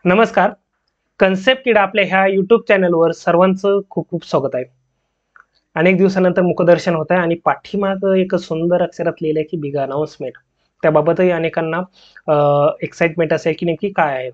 नमस्कार. कन्सेप्ट किड आपल्या ह्या यूट्यूब चॅनलवर सर्वांचं खूप खूप स्वागत आहे. अनेक दिवसानंतर मुखदर्शन होत आहे आणि पाठीमागं एक सुंदर अक्षरात लिहिलं आहे की बिग अनाउन्समेंट. त्याबाबतही अनेकांना एक्साइटमेंट असेल की नेमकी काय आहे.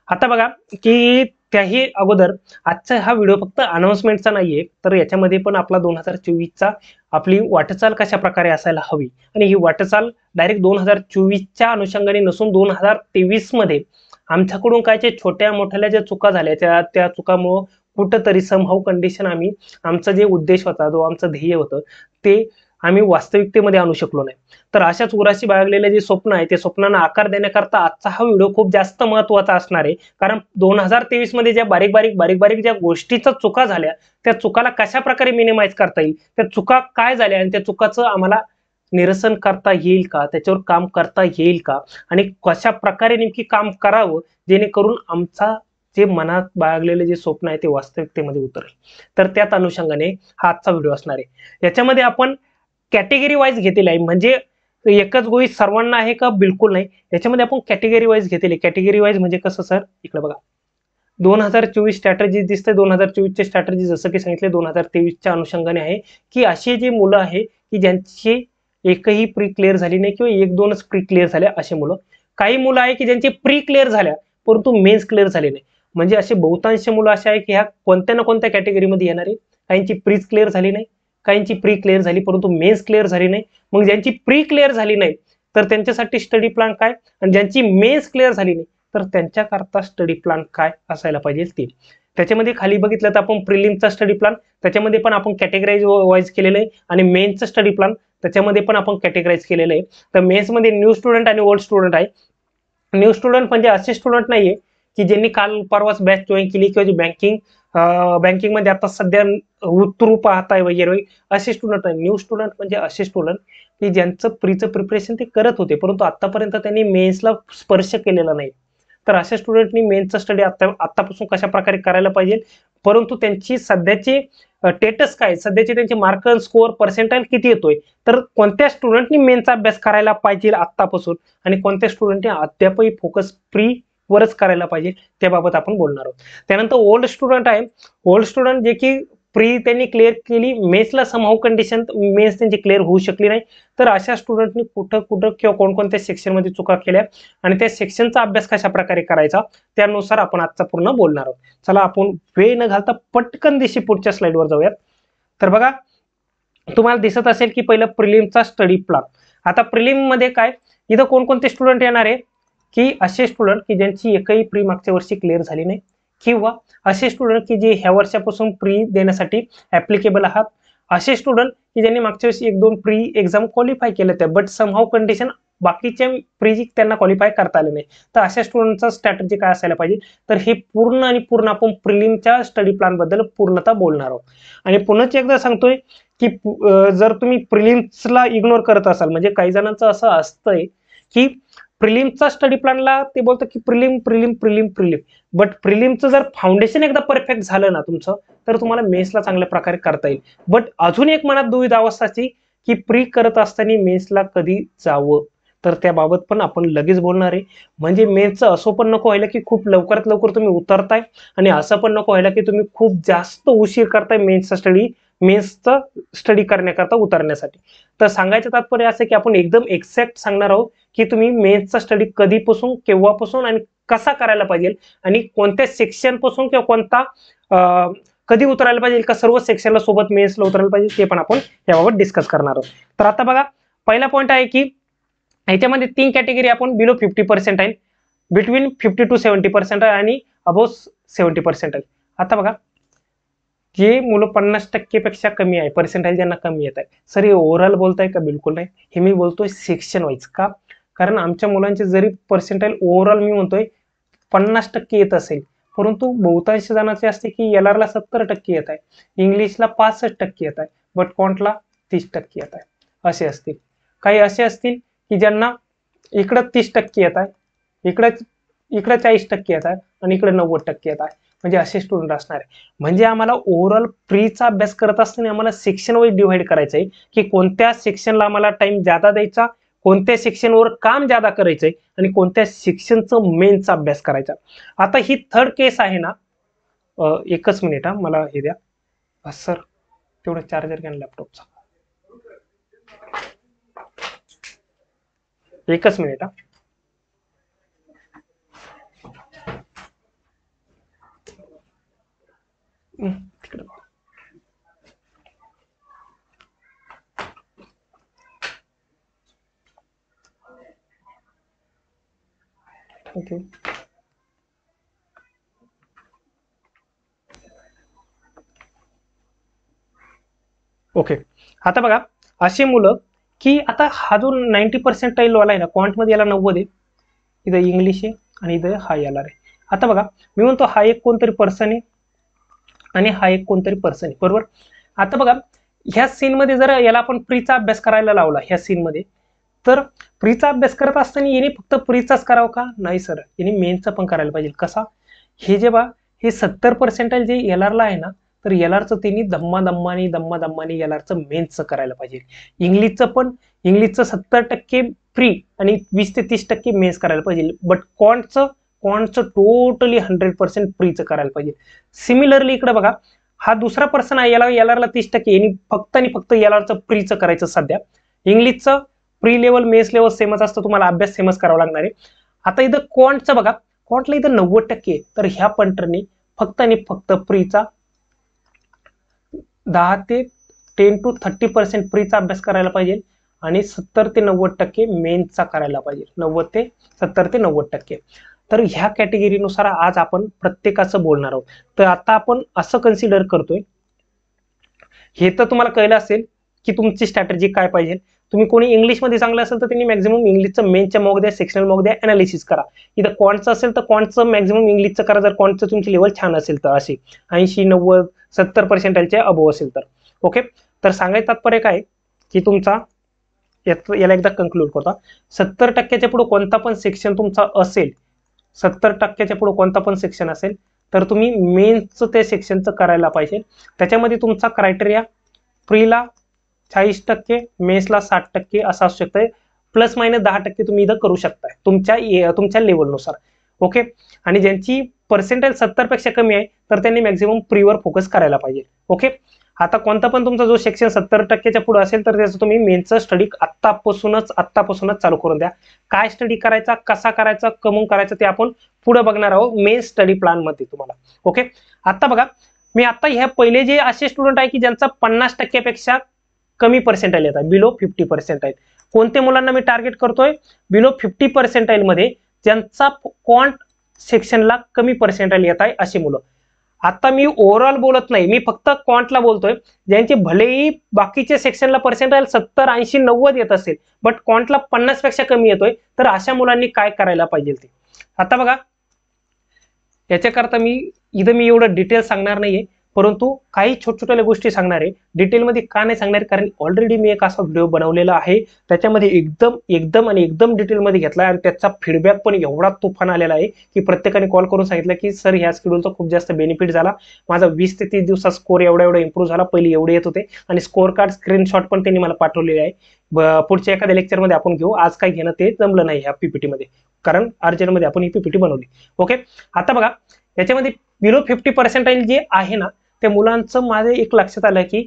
आता बघा की त्याही अगोदर आजचा हा व्हिडिओ फक्त अनाउन्समेंटचा नाहीये, तर याच्यामध्ये पण आपला 2024चा आपली वाटचाल कशा प्रकारे असायला हवी आणि ही वाटचाल डायरेक्ट 2024च्या अनुषंगाने नसून 2023 मध्ये आमच्याकडून काय जे छोट्या मोठ्या ज्या चुका झाल्या त्या चुकामुळं कुठंतरी समहाऊ कंडिशन आम्ही आमचा जे उद्देश होता, जो आमचं ध्येय होतं, ते आम्ही वास्तविकतेमध्ये आणू शकलो नाही. तर अशाच उराशी बाळगलेले जे स्वप्न आहे, ते स्वप्नांना आकार देण्याकरता आजचा हा व्हिडिओ खूप जास्त महत्त्वाचा असणार आहे. कारण 2023 मध्ये ज्या बारीक-बारीक ज्या गोष्टीच्या चुका झाल्या, त्या चुकाला कशाप्रकारे मिनिमाइज करता येईल, त्या चुका काय झाल्या आणि त्या चुकाचं आम्हाला निरसन करता येईल का, त्याच्यावर काम करता येईल का आणि कशा प्रकारे नेमकी काम करावं जेणेकरून आमचा जे मनात बाळगलेले जे स्वप्न आहे ते वास्तविकतेमध्ये उतरेल. तर त्याच अनुषंगाने हा आजचा व्हिडिओ असणार आहे. याच्यामध्ये आपण कॅटेगरी वाईज घेतलेली आहे, म्हणजे एकच गोष्ट सर्वांना आहे का बिलकुल नाही. याच्यामध्ये आपण कॅटेगरी वाईज घेतलेली. कॅटेगरी वाईज म्हणजे कसं सर, इकडे बघा 2024 स्ट्रॅटेजी दिसते. 2024 चे स्ट्रॅटेजी जसं की सांगितले 2023च्या अनुषंगाने आहे की अशी जी मुलं आहे की ज्यांची एकही प्री क्लिअर झाली नाही किंवा एक दोनच प्री क्लिअर झाल्या अशी मुलं. काही मुलं आहे की ज्यांची प्री क्लिअर झाल्या परंतु मेन्स क्लिअर झाले नाही. म्हणजे असे बहुतांश मुलं असे आहे की ह्या कोणत्या ना कोणत्या कॅटेगरीमध्ये येणार आहे. काहींची प्री क्लिअर झाली नाही, काहींची प्री क्लिअर झाली परंतु मेन्स क्लिअर झाली नाही. मग ज्यांची प्री क्लिअर झाली नाही तर त्यांच्यासाठी स्टडी प्लॅन काय, आणि ज्यांची मेन्स क्लिअर झाली नाही तर त्यांच्याकरता स्टडी प्लॅन काय असायला पाहिजे ते. त्याच्यामध्ये खाली बघितलं तर आपण प्रिलिमचा स्टडी प्लॅन, त्याच्यामध्ये पण आपण कॅटेगराईज वाईज केलेलं आहे, आणि मेन्सचा स्टडी प्लॅन त्याच्यामध्ये पण आपण कॅटेगराईज केलेलं आहे. तर मेन्स मध्ये न्यू स्टुडंट आणि ओल्ड स्टुडंट आहे. न्यू स्टुडंट म्हणजे असे स्टुडंट नाहीये की ज्यांनी काल परवाच बॅच जॉईन केली किंवा बँकिंग मध्ये आता सध्या उतरू पाहताय वगैरे असे स्टुडंट आहे. न्यू स्टुडंट म्हणजे असे स्टुडंट की ज्यांचं प्रीचं प्रिपरेशन ते करत होते परंतु आतापर्यंत त्यांनी मेन्सला स्पर्श केलेला नाही. तर अशा स्टुडंटनी मेन्सचा स्टडी आतापासून कशा प्रकारे करायला पाहिजे, परंतु त्यांची सध्याची स्टेटस काय, सध्याचे त्यांचे मार्क स्कोअर पर्सेंटाइल किती येतोय, तर कोणत्या स्टुडंटनी मेन्सचा अभ्यास करायला पाहिजे आतापासून आणि कोणत्या स्टुडंटने अद्यापही फोकस प्री वरच करायला पाहिजे त्याबाबत आपण बोलणार आहोत. त्यानंतर ओल्ड स्टुडंट आहे. ओल्ड स्टुडंट जे की प्री त्यांनी क्लिअर केली, मेन्सला समहाऊ कंडिशन मेन्स त्यांची क्लिअर होऊ शकली नाही. तर अशा स्टुडंटनी कुठं कुठं किंवा कोणकोणत्या सेक्शनमध्ये चुका केल्या आणि त्या सेक्शनचा अभ्यास कशा प्रकारे करायचा त्यानुसार आपण आजचा पूर्ण बोलणार आहोत. चला आपण वेळ न घालता पटकन दिशी पुढच्या स्लाइडवर जाऊयात. तर बघा तुम्हाला दिसत असेल की पहिलं प्रिलिमचा स्टडी प्लॅन. आता प्रिलिम मध्ये काय, इथं कोणकोणते स्टुडंट येणार आहे की असे स्टुडंट की ज्यांची एकही प्री मागच्या वर्षी क्लिअर झाली नाही, किंवा असे स्टुडंट की जे ह्या वर्षापासून प्री देण्यासाठी ऍप्लिकेबल आहात, असे स्टुडंट की ज्यांनी मागच्या वर्षी एक दोन प्री एक्झाम क्वालिफाय केल्या त्या बट समहाऊ कंडिशन बाकीच्या प्री त्यांना क्वालिफाय करता आले नाही. तर अशा स्टुडंटचा स्ट्रॅटेजी काय असायला पाहिजे, तर हे पूर्ण आणि पूर्ण आपण प्रिलिमच्या स्टडी प्लॅन बद्दल पूर्णतः बोलणार आहोत. आणि पुन्हा एकदा सांगतोय की जर तुम्ही प्रिलिम्सला इग्नोर करत असाल, म्हणजे काही जणांचं असं असतंय की प्रिलिमचा स्टडी प्लॅनला ते बोलतं की prelim prelim prelim prelim, but प्रिलिमचं जर फाउंडेशन एकदा परफेक्ट झालं ना तुमचं, तर तुम्हाला मेन्सला चांगल्या प्रकारे करता येईल. बट अजून एक मनात दुविधा अवस्थाची की प्री करत असताना मेन्सला कधी जावं, तर त्याबाबत पण आपण लगेच बोलणार आहे. म्हणजे मेन्सचं असं पण नको व्हायला की खूप लवकरात लवकर तुम्ही उतरताय, आणि असं पण नको व्हायला की तुम्ही खूप जास्त उशीर करताय मेन्सचा स्टडी करण्याकरता उतरण्यासाठी. तर सांगायचं तात्पर्य असं की आपण एकदम एक्झॅक्ट सांगणार आहोत की तुम्ही मेन्सचा स्टडी कधीपासून, केव्हापासून आणि कसा करायला पाहिजे, आणि कोणत्या सेक्शन पासून किंवा कोणता कधी उतरायला पाहिजे, का सर्व सेक्शनला सोबत मेन्सला उतरायला पाहिजे, ते पण आपण याबाबत डिस्कस करणार आहोत. तर आता बघा पहिला पॉईंट आहे की ह्याच्यामध्ये तीन कॅटेगरी आपण बिलो 50% आहे, बिटवीन 50 to 70% आणि अबोव 70%. आता बघा जे मुलं 50% पेक्षा कमी आहे पर्सेंटाइल ज्यांना कमी येत आहे, सर हे ओव्हरऑल बोलताय का, बिलकुल नाही. हे मी बोलतोय सेक्शन वाईज. का, कारण आमच्या मुलांचे जरी पर्सेंटाइल ओव्हरऑल मी म्हणतोय 50% येत असेल, परंतु बहुतांश जणांचे असते की LR ला 70% येत आहे, इंग्लिशला 65% येत आहे, बट क्वांटला 30% येत आहे, असे असतील. काही असे असतील की ज्यांना इकडं 30% येत आहे, इकडं 40% येत आहे आणि इकडे 90% येत आहे. म्हणजे असे स्टुडंट असणार आहे. म्हणजे आम्हाला ओव्हरऑल प्रीचा अभ्यास करत असताना आम्हाला सेक्शन वाईज डिव्हाइड करायचं आहे की कोणत्या सेक्शनला आम्हाला टाइम जादा द्यायचा, कोणत्या सेक्शनवर काम ज्यादा करायचंय आणि कोणत्या सेक्शनचं मेनचा अभ्यास करायचा. आता ही थर्ड केस आहे ना, एकच मिनिट हा, मला हे द्या सर, तेवढं चार्जर घ्या लॅपटॉपचा, एकच मिनिट हा. तिकडे थँक्यू. ओके, आता बघा अशी मुलं की आता हा जो 90% वाला आहे ना, क्वांटमध्ये याला 90 आहे, इथं इंग्लिश आहे आणि इथं हा याला आहे. आता बघा मी म्हणतो हा एक कोणतरी पर्सन आहे आणि हा एक कोणतरी पर्सन आहे, बरोबर. आता बघा ह्या सीन मध्ये जर याला आपण प्रीचा अभ्यास करायला लावला ह्या सीन मध्ये, तर प्रीचा अभ्यास करत असताना याने फक्त प्रीचाच करावं का? नाही सर, याने मेनचा पण करायला पाहिजे. कसा? हे जेव्हा हे 70% जे एलआरला आहे ना, तर एलआरचं त्यांनी दम्मादम्मानी एलआरचं मेन्सचं करायला पाहिजे. इंग्लिशचं 70% प्री आणि 20 ते 30% मेन्स करायला पाहिजे. बट क्वांटचं टोटली 100% प्रीचं करायला पाहिजे. सिमिलरली इकडे बघा हा दुसरा पर्सन आहे, याला एलआरला 30%, यांनी फक्त आणि फक्त एलआरचं प्रीचं करायचं. सध्या इंग्लिशचं प्री लेवल मेन्स लेवल सेमच असतं, तुम्हाला अभ्यास सेमच करावा लागणार आहे. आता इथं क्वांटचं बघा, क्वांटला इथं 90%, तर ह्या पंटरने फक्त आणि फक्त प्रीचा 10 ते 10 to 30% प्रीचा अभ्यास करायला पाहिजे आणि 70 ते 90% मेन्सचा करायला पाहिजे. 70 ते 90%. तर ह्या कॅटेगरीनुसार आज आपण प्रत्येकाचं बोलणार आहोत. तर आता आपण असं कन्सिडर करतोय, हे तर तुम्हाला कळलं असेल की तुमची स्ट्रॅटेजी काय पाहिजे. तुम्ही कोणी इंग्लिशमध्ये चांगलं असेल तर त्यांनी मॅक्झिमम इंग्लिशचं मेनच्या मॉक द्या, सेक्शनल मॉक द्या, अनालिसिस करा. इथं क्वांटचं असेल तर क्वांटचं मॅक्झिमम इंग्लिशचं करा, जर क्वांटचं तुमची लेवल छान असेल तर, अशी 80, 90, 70% अबोव असेल तर. ओके, तर सांगायचं तात्पर्य काय की तुमचा याला एकदा कन्क्लूड करता, 70%च्या पुढे कोणता पण सेक्शन तुमचा असेल, 70%च्या पुढे कोणता पण सेक्शन असेल तर तुम्ही मेन्सचं ते सेक्शनचं करायला पाहिजे. त्याच्यामध्ये तुमचा क्रायटेरिया प्रीला 40%, मेन्सला 60% असा असू शकतं. प्लस मायनस 10% तुम्ही इथं करू शकताय तुमच्या लेवलनुसार. ओके, आणि ज्यांची पर्सेंटेज 70% कमी आहे तर त्यांनी मॅक्झिमम प्रीवर फोकस करायला पाहिजे. ओके, आता कोणता पण तुमचा जो सेक्शन 70%च्या पुढे असेल तर त्याचं तुम्ही मेन्सचं स्टडी आत्तापासूनच चालू करून द्या. काय स्टडी करायचा, कसा करायचा, कमून करायचं ते आपण पुढे बघणार आहोत मेन स्टडी प्लॅन मध्ये तुम्हाला. ओके, आता बघा मी आता ह्या पहिले जे असे स्टुडंट आहे की ज्यांचा 50% पेक्षा कमी पर्सेंटाईल येत आहे, बिलो 50%, कोणत्या मुलांना मी टार्गेट करतोय? बिलो 50% मध्ये ज्यांचा क्वांट सेक्शनला कमी पर्सेंटाईल येत आहे अशी मुलं. आता मी ओव्हरऑल बोलत नाही, मी फक्त क्वांटला बोलतोय. ज्यांचे भलेही बाकीचे सेक्शनला पर्सेंटाईल 70, 80, 90 येत असेल बट क्वांटला 50 पेक्षा कमी येतोय, तर अशा मुलांनी काय करायला पाहिजे ते. आता बघा याच्याकरता मी एवढं डिटेल सांगणार नाहीये, परंतु काही छोट्या गोष्टी सांगणार आहे. डिटेलमध्ये का नाही सांगणार, कारण ऑलरेडी मी एक असा व्हिडिओ बनवलेला आहे, त्याच्यामध्ये एकदम डिटेलमध्ये घेतला आणि त्याचा फीडबॅक पण एवढा तुफान आलेला आहे की प्रत्येकाने कॉल करून सांगितलं की सर ह्या शेड्यूलचा खूप जास्त बेनिफिट झाला, माझा 20 ते 30 दिवसात स्कोर एवढा इम्प्रूव्ह झाला, पहिले एवढे येत होते. आणि स्कोर कार्ड स्क्रीनशॉट पण त्यांनी मला पाठवलेले आहे. पुढच्या एखाद्या लेक्चरमध्ये आपण घेऊ, आज काय घेणं ते जमलं नाही ह्या पीपीटी मध्ये, कारण अर्जंटमध्ये आपण ही पीपीटी बनवली. ओके, आता बघा याच्यामध्ये बिलो 50% जे आहे ना, त्या मुलांचं माझे एक लक्षात आलं की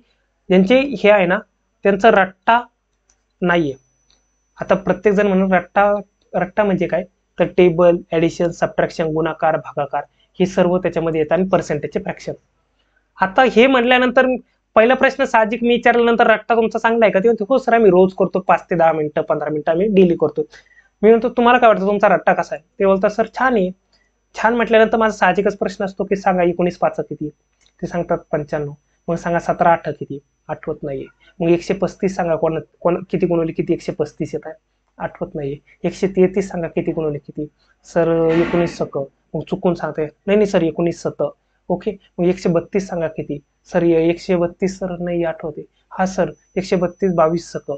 ज्यांचे हे आहे ना त्यांचा रट्टा नाहीये. आता प्रत्येक जण म्हणून रट्टा म्हणजे काय, तर टेबल, ऍडिशन, सबट्रॅक्शन, गुणाकार, भागाकार हे सर्व त्याच्यामध्ये येतात आणि पर्सेंटेजचे फ्रॅक्शन. आता हे म्हटल्यानंतर पहिला प्रश्न साहजिक मी विचारल्यानंतर रट्टा तुमचा चांगला आहे का? ते म्हणतो हो सर आम्ही रोज करतो, 5 ते 10 मिनिटं 15 मिनिटं आम्ही डेली करतो. मी म्हणतो तुम्हाला काय वाटतं तुमचा रट्टा कसा आहे? ते बोलतात सर छान आहे. छान म्हटल्यानंतर माझा साहजिकच प्रश्न असतो की सांगा 19 5 किती? ते सांगतात 95. मग सांगा 17 8 किती? आठवत नाहीये. मग 135 सांगा, किती गुणवले किती? 135 येत आहे, आठवत नाहीये. 133 सांगा किती गुणवले किती? सर 19 सक. मग चुकून सांगते, नाही सर 19 7. ओके, मग 132 सांगा किती? सर 132 सर नाही आठवते. हा सर 132 22 सक.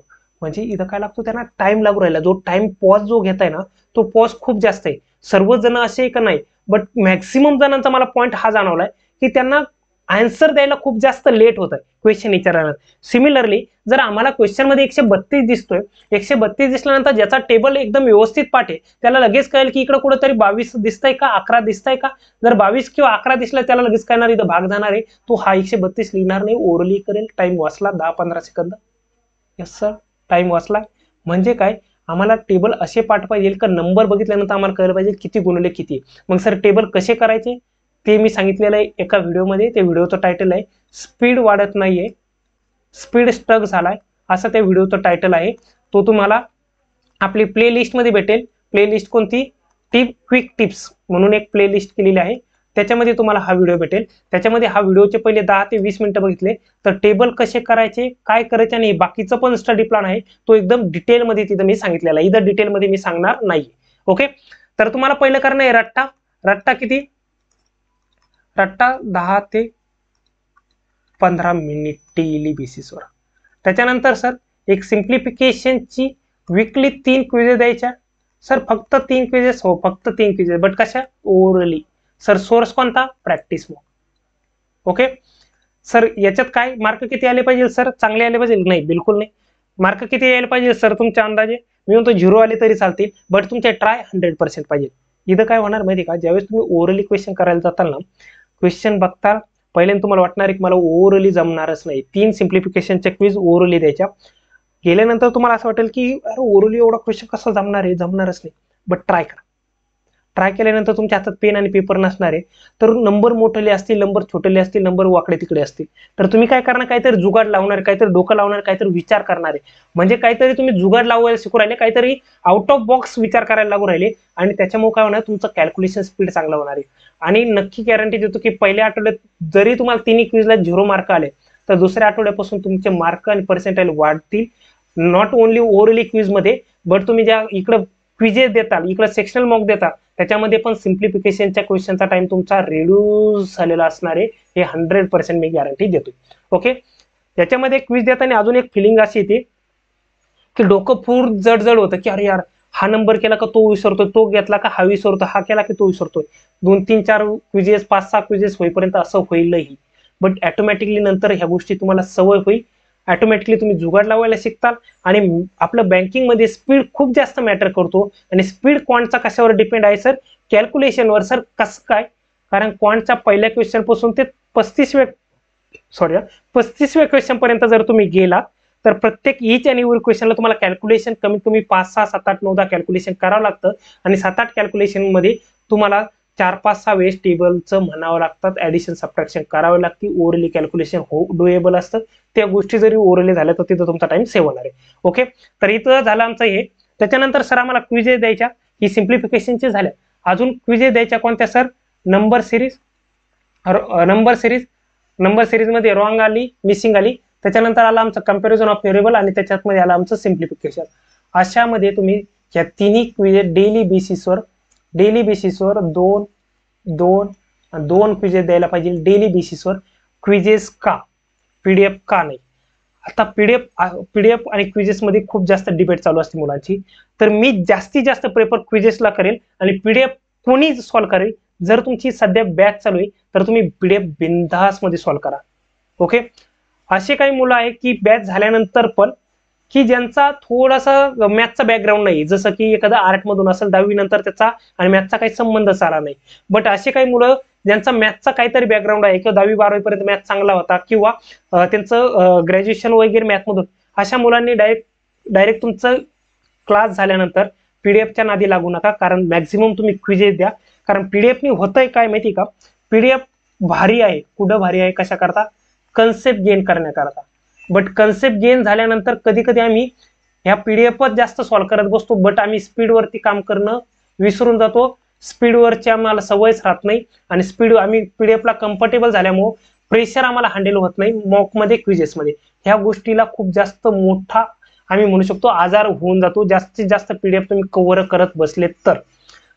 म्हणजे इथं काय लागतो त्यांना, टाइम लागू राहिला. जो टाइम पॉज जो घेताय ना तो पॉज खूप जास्त आहे. सर्वजण असे का नाही, बट मॅक्सिमम जणांचा मला पॉईंट हा जाणवलाय की त्यांना आन्सर द्यायला खूप जास्त लेट होतं क्वेश्चन विचारायला. सिमिलरली जर आम्हाला क्वेश्चन मध्ये 132 दिसतोय, 132 दिसल्यानंतर ज्याचा टेबल एकदम व्यवस्थित पाठ आहे त्याला लगेच कळेल की इकडे कुठेतरी 22 दिसतंय का 11 दिसतंय का. जर 22 किंवा 11 दिसलं त्याला लगेच कळणार इथं भाग जाणार आहे, तो हा 132 लिहिणार नाही, ओरली करेल. टाइम वाचला 10-15 सेकंद. यस सर, टाइम वाचला. म्हणजे काय, आम्हाला टेबल असे पाठ पाहिजे का नंबर बघितल्यानंतर आम्हाला कळलं पाहिजे किती गुणिले किती. मग सर टेबल कसे करायचे ते मी सांगितलेलं आहे एका व्हिडिओमध्ये. त्या व्हिडिओचं टायटल आहे स्पीड वाढत नाहीये, स्पीड स्टक झालाय, असं त्या व्हिडिओचं टायटल आहे. तो तुम्हाला आपली प्लेलिस्ट मध्ये भेटेल. प्लेलिस्ट कोणती, क्विक टिप्स म्हणून एक प्लेलिस्ट केलेली आहे, त्याच्यामध्ये तुम्हाला हा व्हिडिओ भेटेल. त्याच्यामध्ये हा व्हिडिओचे पहिले 10 ते 20 मिनिटं बघितले तर टेबल कसे करायचे, काय करायचे आणि बाकीचं पण स्टडी प्लॅन आहे तो एकदम डिटेलमध्ये तिथं मी सांगितलेला आहे. इथं डिटेलमध्ये मी सांगणार नाही. ओके, तर तुम्हाला पहिलं करणं आहे रट्टा. रट्टा किती, रट्टा 10 ते 15 मिनिट डेली बेसिसवर. त्याच्यानंतर सर एक सिम्प्लिफिकेशनची वीकली 3 क्विजेस द्यायच्या. सर फक्त 3 क्विजेस, हो फक्त 3 क्विजेस, बट कशा, ओरली. सर सोर्स कोणता, प्रॅक्टिस मॉक. ओके सर, याच्यात काय मार्क किती आले पाहिजे सर, चांगले आले पाहिजे, नाही बिलकुल नाही. मार्क किती यायला पाहिजे सर तुमच्या अंदाजे, मी म्हणतो 0 आले तरी चालतील, बट तुमचे ट्राय 100% पाहिजे. इथं काय होणार माहिती का, ज्यावेळेस तुम्ही ओरली क्वेश्चन करायला जाताल ना, क्वेश्चन बघता पहिल्यांदा तुम्हाला वाटणार की मला ओरली जमणारच नाही. 3 सिम्प्लिफिकेशनच्या क्विज ओरली द्यायच्या. गेल्यानंतर तुम्हाला असं वाटेल की अरे ओरली एवढा क्वेश्चन कसा जमणार आहे, जमणारच नाही. बट ट्राय करा. ट्राय केल्यानंतर तुमच्या हातात पेन आणि पेपर नसणार आहे, तर नंबर मोठले असतील, नंबर छोटेले असतील, नंबर वाकडे तिकडे असतील, तर तुम्ही काय करणार, काहीतरी जुगाड लावणार, काहीतरी डोकं लावणार, काहीतरी विचार करणार आहे. म्हणजे काहीतरी तुम्ही जुगाड लावायला शिकू राहिले, काहीतरी आउट ऑफ बॉक्स विचार करायला लागू राहिले, आणि त्याच्यामुळे काय होणार, तुमचं कॅल्क्युलेशन स्पीड चांगला होणार आहे. आणि नक्की गॅरंटी देतो की पहिल्या आठवड्यात जरी तुम्हाला तिन्ही क्विजला 0 मार्क आले तर दुसऱ्या आठवड्यापासून तुमचे मार्क आणि पर्सेंटाइल वाढतील. नॉट ओनली ओरली क्विज मध्ये, बट तुम्ही ज्या इकडे क्विजेस देताल, इकडे सेक्शनल मॉक देता, त्याच्यामध्ये पण सिम्प्लिफिकेशनच्या क्वेश्चनचा टाइम तुमचा रिड्यूस झालेला असणार आहे, हे 100% मी गॅरंटी देतो. ओके, याच्यामध्ये क्विज देताना अजून एक फिलिंग अशी येते की डोकं पूर जड होतं की अरे यार हा नंबर केला का तो विसरतोय, तो घेतला का हा विसरतो, हा केला की तो विसरतोय. 2-3-4 क्विजेस 5-6 क्विजेस होईपर्यंत असं होईलही, बट ऑटोमॅटिकली नंतर ह्या गोष्टी तुम्हाला सवय होईल. ऑटोमॅटिकली तुम्ही जुगाड लावायला शिकताल. आणि आपलं बँकिंग मध्ये स्पीड खूप जास्त मॅटर करतो. आणि स्पीड क्वांटचा कशावर डिपेंड आहे सर, कॅल्क्युलेशनवर. सर कसं काय, कारण क्वांटच्या पहिल्या क्वेश्चन पासून ते 35व्या क्वेश्चन पर्यंत जर तुम्ही गेला तर प्रत्येक ईच आणि एव्हरी क्वेश्चनला तुम्हाला कॅल्क्युलेशन कमीत कमी 5-6, 7-8, 9-10 कॅल्क्युलेशन करावं लागतं. आणि 7-8 कॅल्क्युलेशन मध्ये तुम्हाला 4-5-6 वेळेस टेबलचं म्हणावं लागतात, ऍडिशन सबट्रॅक्शन करावं लागते. ओरली कॅल्क्युलेशन डुएबल असतं. त्या गोष्टी जरी ओरली झाल्या तर तिथं तुमचा टाइम सेव्ह होणार आहे. ओके, तर इथं झालं आमचं हे. त्याच्यानंतर सर आम्हाला क्विजेस द्यायच्या, ही सिम्प्लिफिकेशनचे झाल्या. अजून क्विजेस द्यायच्या कोणत्या sir, number series. Number series मध्ये रॉंग आली, मिसिंग आली. त्याच्यानंतर आला आमचं कम्पॅरिझन ऑफ व्हेरिएबल, आणि त्याच्यात मध्ये आलं आमचं सिम्प्लिफिकेशन. अशामध्ये तुम्ही या तिन्ही क्विजेस डेली बेसिसवर 2 क्विजेस द्यायला पाहिजे डेली बेसिसवर. क्विजेस का, पीडीएफ का नाही. आता पीडीएफ आणि क्विजेस मध्ये खूप जास्त डिबेट चालू असते मुलांची, तर मी जास्तीत जास्त प्रेफर क्विजेसला करेल. आणि पीडीएफ कोणी सॉल्व्ह करेल, जर तुमची सध्या बॅच चालू आहे तर तुम्ही पीडीएफ बिंदास मध्ये सॉल्व्ह करा. ओके, असे काही मुलं आहे की बॅच झाल्यानंतर पण की ज्यांचा थोडासा मॅथचा बॅकग्राऊंड नाही, जसं की एखादा आर्ट मधून असेल 10वी नंतर त्याचा आणि मॅथचा काही संबंधच आला नाही. बट असे काही मुलं ज्यांचा मॅथचा काहीतरी बॅकग्राऊंड आहे, किंवा 10वी-12वी पर्यंत मॅथ चांगला होता, किंवा त्यांचं ग्रॅज्युएशन वगैरे मॅथ मधून, अशा मुलांनी डायरेक्ट तुमचं क्लास झाल्यानंतर पीडीएफच्या नादी लागू नका. कारण मॅक्झिमम तुम्ही क्विजेस द्या. कारण पीडीएफनी होतंय काय माहिती का, पीडीएफ भारी आहे, कुठं भारी आहे, कशा करता, कन्सेप्ट गेन करण्याकरता. बट कन्सेप्ट गेन झाल्यानंतर कधी कधी आम्ही ह्या पीडीएफच जास्त सॉल्व्ह करत बसतो, बट आम्ही स्पीडवरती काम करणं विसरून जातो. स्पीडवरची आम्हाला सवयच राहत नाही, आणि आम्ही पीडीएफला कम्फर्टेबल झाल्यामुळे प्रेशर आम्हाला हँडल होत नाही मॉकमध्ये, क्विजेसमध्ये. ह्या गोष्टीला खूप जास्त मोठा आम्ही म्हणू शकतो आजार होऊन जातो, जास्तीत जास्त पीडीएफ तुम्ही कव्हर करत बसलेत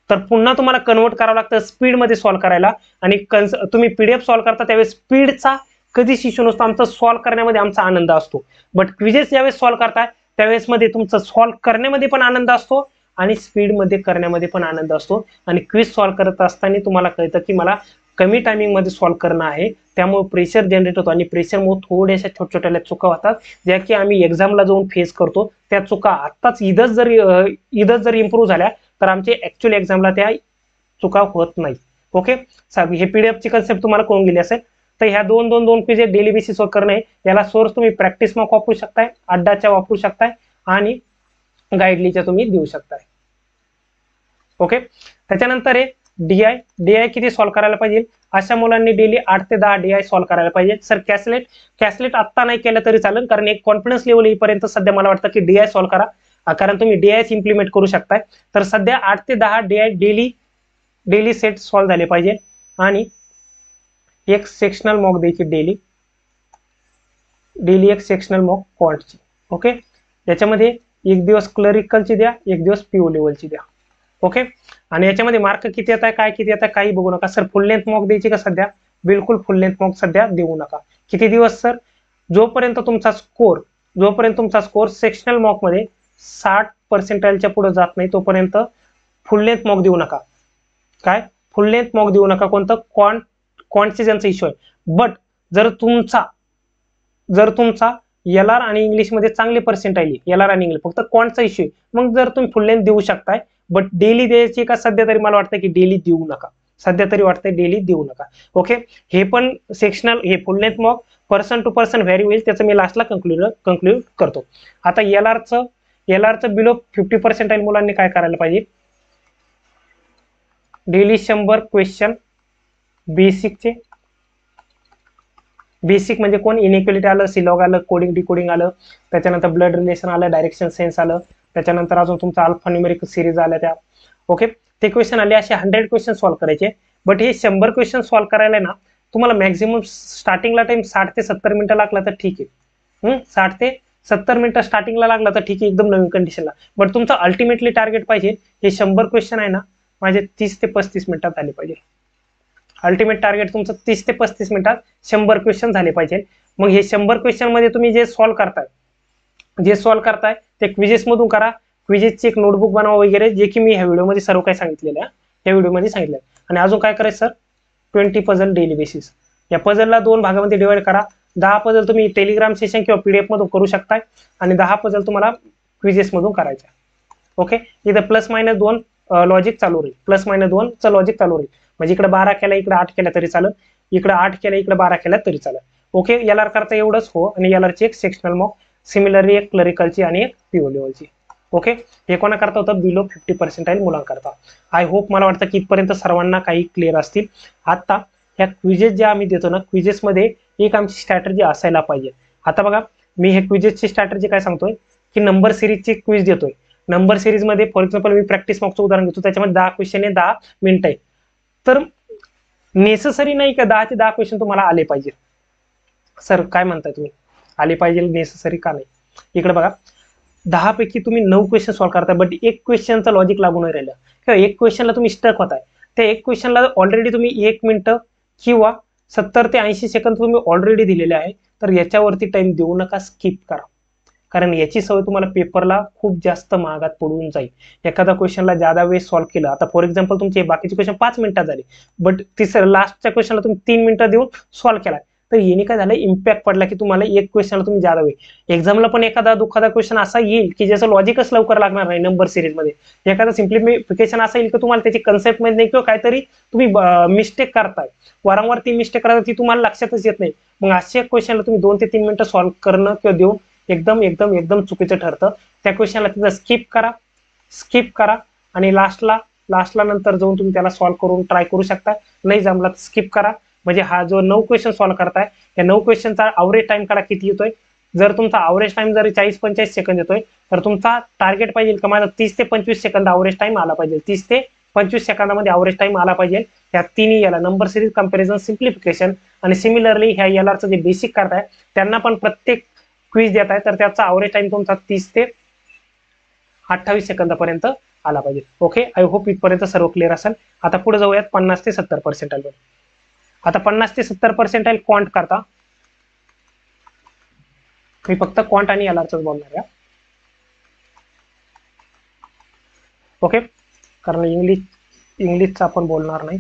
तर पुन्हा तुम्हाला कन्वर्ट करावं लागतं स्पीडमध्ये सॉल्व्ह करायला. आणि तुम्ही पीडीएफ सॉल्व्ह करता त्यावेळेस स्पीडचा कधीच इश्यू नसतो, आमचा सॉल्व्ह करण्यामध्ये आमचा आनंद असतो. बट क्विजेस ज्यावेळेस सॉल्व्ह करताय त्यावेळेस मध्ये तुमचं सॉल्व्ह करण्यामध्ये पण आनंद असतो, आणि स्पीडमध्ये करण्यामध्ये पण आनंद असतो. आणि क्विज सॉल्व्ह करत असताना तुम्हाला कळतं की मला कमी टायमिंग मध्ये सॉल्व्ह करणं आहे, त्यामुळे प्रेशर जनरेट होतो आणि प्रेशरमुळे थोड्याशा छोट्या छोट्या चुका होतात, ज्या की आम्ही एक्झामला जाऊन फेस करतो. त्या चुका आत्ताच इथंच जर इम्प्रूव्ह झाल्या तर आमचे ऍक्च्युअल एक्झामला त्या चुका होत नाही. ओके, हे पीडीएफ ची कन्सेप्ट तुम्हाला कळून गेली असेल. तर ह्या दोन दोन दोन क्विज डेली बेसिसवर करणे, याला सोर्स तुम्ही प्रॅक्टिस मॉक वापरू शकताय, अड्डाच्या वापरू शकताय आणि गाईडलीच्या तुम्ही देऊ शकताय. ओके, त्याच्यानंतर आहे डीआय. डीआय किती सॉल्व्ह करायला पाहिजे? अशा मुलांनी डेली 8 ते 10 डीआय सॉल्व्ह करायला पाहिजे. सर कॅसलेट आत्ता नाही केलं तरी चालेल, कारण एक कॉन्फिडन्स लेवल येईपर्यंत सध्या मला वाटतं की डीआय सॉल्व्ह करा, कारण तुम्ही डीआय इम्प्लिमेंट करू शकताय. तर सध्या 8 ते 10 डीआय डेली सेट सॉल्व्ह झाले पाहिजे आणि एक सेक्शनल मॉक द्यायची डेली एक सेक्शनल मॉक क्वांटची. ओके, याच्यामध्ये एक दिवस क्लरिकलची द्या, एक दिवस पीओ लेवलची द्या. ओके, आणि याच्यामध्ये मार्क किती येत आहे, काय किती येत आहे काही बघू नका. सर फुल लेंथ मॉक द्यायची का सध्या? बिलकुल फुल लेंथ मॉक सध्या देऊ नका. किती दिवस सर? जोपर्यंत तुमचा स्कोर सेक्शनल मॉक मध्ये 60% पुढे जात नाही तोपर्यंत फुल लेंथ मॉक देऊ नका. काय? फुल लेंथ मॉक देऊ नका. कोणतं? क्वांटचे ज्यांचा इश्यू आहे. बट जर तुमचा एल आर आणि इंग्लिश मध्ये चांगले पर्सेंटाईल, एल आर आणि इंग्लिश, फक्त क्वांटचा इश्यू आहे, मग जर तुम्ही फुल लेंथ देऊ शकताय. बट डेली द्यायची का सध्या तरी मला वाटतं की डेली देऊ नका. सध्या तरी वाटतंय डेली देऊ नका. ओके, हे पण सेक्शनल, हे full length mock person to person व्हॅरी होईल, त्याचं मी लास्टला कंक्लूड करतो. आता एल आरचं बिलो 50% मुलांनी काय करायला पाहिजे? डेली 100 क्वेश्चन बेसिक म्हणजे कोण? इनइक्वालिटी आलं, सिलॉग आलं, कोडिंग डिकोडिंग आलं, त्याच्यानंतर ब्लड रिलेशन आलं, डायरेक्शन सेन्स आलं, त्याच्यानंतर अजून तुमचा अल्फा न्यूमेरिक सिरीज आल्या त्या. ओके, ते क्वेश्चन आले, असे 100 क्वेश्चन सॉल्व्ह करायचे. बट हे 100 क्वेश्चन सॉल्व्ह करायला ना तुम्हाला मॅक्झिमम स्टार्टिंगला टाइम 60 ते 70 मिनिटं लागला तर ठीक आहे. 60 ते 70 मिनिटं स्टार्टिंगला लागला तर ठीक आहे, एकदम नवीन कंडिशनला. बट तुमचं अल्टिमेटली टार्गेट पाहिजे हे 100 क्वेश्चन आहे ना माझे 30 ते 35 मिनिटात झाले पाहिजे. अल्टिमेट टार्गेट तुमचं 30 ते 35 मिनिटात 100 क्वेश्चन झाले पाहिजे. मग हे 100 क्वेश्चन मध्ये तुम्ही जे सॉल्व्ह करताय ते क्विजेस मधून करा. क्विजेसची एक नोटबुक बनवा वगैरे, जे की मी ह्या व्हिडिओमध्ये सर्व काही सांगितलेलं आहे, या व्हिडिओमध्ये सांगितलं. आणि अजून काय करायचं सर? 20 puzzle daily basis. या पझलला 2 भागामध्ये डिवाइड करा. 10 पझल तुम्ही टेलिग्राम सेशन किंवा पीडीएफ मधून करू शकताय आणि 10 पझल तुम्हाला क्विजेस मधून करायचं. ओके, इथं +-2 लॉजिक चालू राहील, +-2 चं लॉजिक चालू राहील. म्हणजे इकडे 12 केला, इकडे 8 केला तरी चालेल, इकडे 8 केला, इकडे 12 केला तरी चालेल. ओके, एल आर करता एवढंच हो. आणि एल आरची एक सेक्शनल मॉक, सिमिलरली एक क्लरिकलची आणि एक पीओ लेवलची. ओके, हे कोणा करता होतं? बिलो 50% मुलांकरता. आय होप, मला वाटतं की इथपर्यंत सर्वांना काही क्लिअर असतील. आता ह्या क्विजेस ज्या आम्ही देतो ना, क्विजेसमध्ये एक आमची स्ट्रॅटर्जी असायला पाहिजे. आता बघा, मी हे क्विजेसची स्ट्रॅटर्जी काय सांगतोय की नंबर सिरीजची क्विज देतोय. नंबर सिरीज मध्ये फॉर एक्झाम्पल मी प्रॅक्टिस मॉकचं उदाहरण घेतो, त्याच्यामध्ये 10 क्वेश्चन आहे, 10 मिनिटं आहे. तर नेसेसरी नाही का 10 ते 10 क्वेश्चन तुम्हाला आले पाहिजे? सर काय म्हणताय तुम्ही? आले पाहिजे, नेसेसरी का नाही? इकडे बघा, 10 पैकी तुम्ही 9 क्वेश्चन सॉल्व्ह करताय, बट एक क्वेश्चनचं लॉजिक लागून नाही राहिलं किंवा एक क्वेश्चनला तुम्ही स्टक होताय. त्या एक क्वेश्चनला ऑलरेडी तुम्ही 1 मिनिटं किंवा 70 ते 80 सेकंद तुम्ही ऑलरेडी दिलेले आहे. तर याच्यावरती टाइम देऊ नका, स्किप करा, कारण याची सवय तुम्हाला पेपरला खूप जास्त महागात पडून जाईल. एखादा क्वेश्चनला ज्यादा वेळ सॉल्व्ह केलं, आता फॉर एक्झाम्पल तुमचे बाकीचे क्वेश्चन 5 मिनिटात झाले, बट तिसरं लास्टच्या क्वेश्चनला तुम्ही 3 मिनिटं देऊन सॉल्व्ह केला, तर याने काय झालं? इम्पॅक्ट पडला की तुम्हाला एक क्वेश्चनला तुम्ही ज्यादा वेळ. एक्झामला पण एखादा क्वेश्चन असा येईल की ज्याचं लॉजिकच लवकर लागणार नाही नंबर सिरीजमध्ये. एखादा सिम्प्लिफिकेशन असा येईल की तुम्हाला त्याची कन्सेप्ट माहित नाही किंवा काहीतरी तुम्ही मिस्टेक करताय, वारंवार ती मिस्टेक करता, ती तुम्हाला लक्षातच येत नाही. मग अशा क्वेश्चनला तुम्ही 2 ते 3 मिनिटं सॉल्व्ह करणं किंवा देऊन एकदम चुकीचं ठरतं. त्या क्वेश्चनला तिथं स्किप करा आणि लास्टला नंतर जाऊन तुम्ही त्याला सॉल्व्ह करून ट्राय करू शकता. नाही जमला तर स्किप करा. म्हणजे हा जो 9 क्वेश्चन सॉल्व्ह करताय, या 9 क्वेश्चनचा अवरेज टाइम काढा किती येतोय. जर तुमचा अवरेज टाइम जर 40-45 सेकंद येतोय, तर तुमचा टार्गेट पाहिजे का माझा 30 ते 25 सेकंद अवरेज टाइम आला पाहिजे. 30 ते 25 सेकंदामध्ये अवरेज टाइम आला पाहिजे. या तिन्ही याला नंबर सिरीज, कंपॅरिझन, सिम्प्लिफिकेशन आणि सिमिलरली ह्या एल आरचं जे बेसिक करताय त्यांना पण प्रत्येक क्विज देत आहे, तर त्याचा अवरेज टाइम तुमचा 30 ते 28 सेकंदापर्यंत आला पाहिजे. ओके, आय होप इथपर्यंत सर्व क्लिअर असेल. आता पुढे जाऊयात 50 ते 70%. आता 50 ते 70% क्वांट करता, मी फक्त क्वांट आणि एल आरच बोलणार आहे. ओके, कारण इंग्लिशचं आपण बोलणार नाही,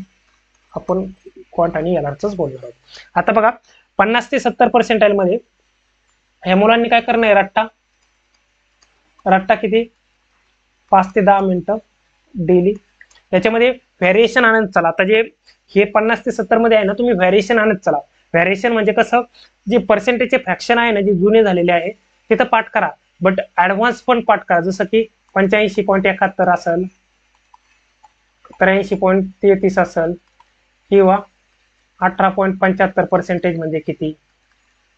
आपण क्वांट आणि एलआरच बोलणार आहोत. आता बघा 50 ते 70% मध्ये ह्या मुलांनी काय करणं आहे, रट्टा किती 5 ते 10 मिनिटं डेली. याच्यामध्ये व्हॅरिएशन आणत चला. आता जे हे 50 ते 70 मध्ये आहे ना, तुम्ही व्हॅरिएशन आणत चला. व्हॅरिएशन म्हणजे कसं, जे पर्सेंटेजचे फ्रॅक्शन आहे ना, जे जुने झालेले आहे तिथं पाठ करा, बट ऍडव्हान्स पण पाठ करा. जसं की 85.71 असेल, 83.33 असेल, किंवा 18.75% म्हणजे किती.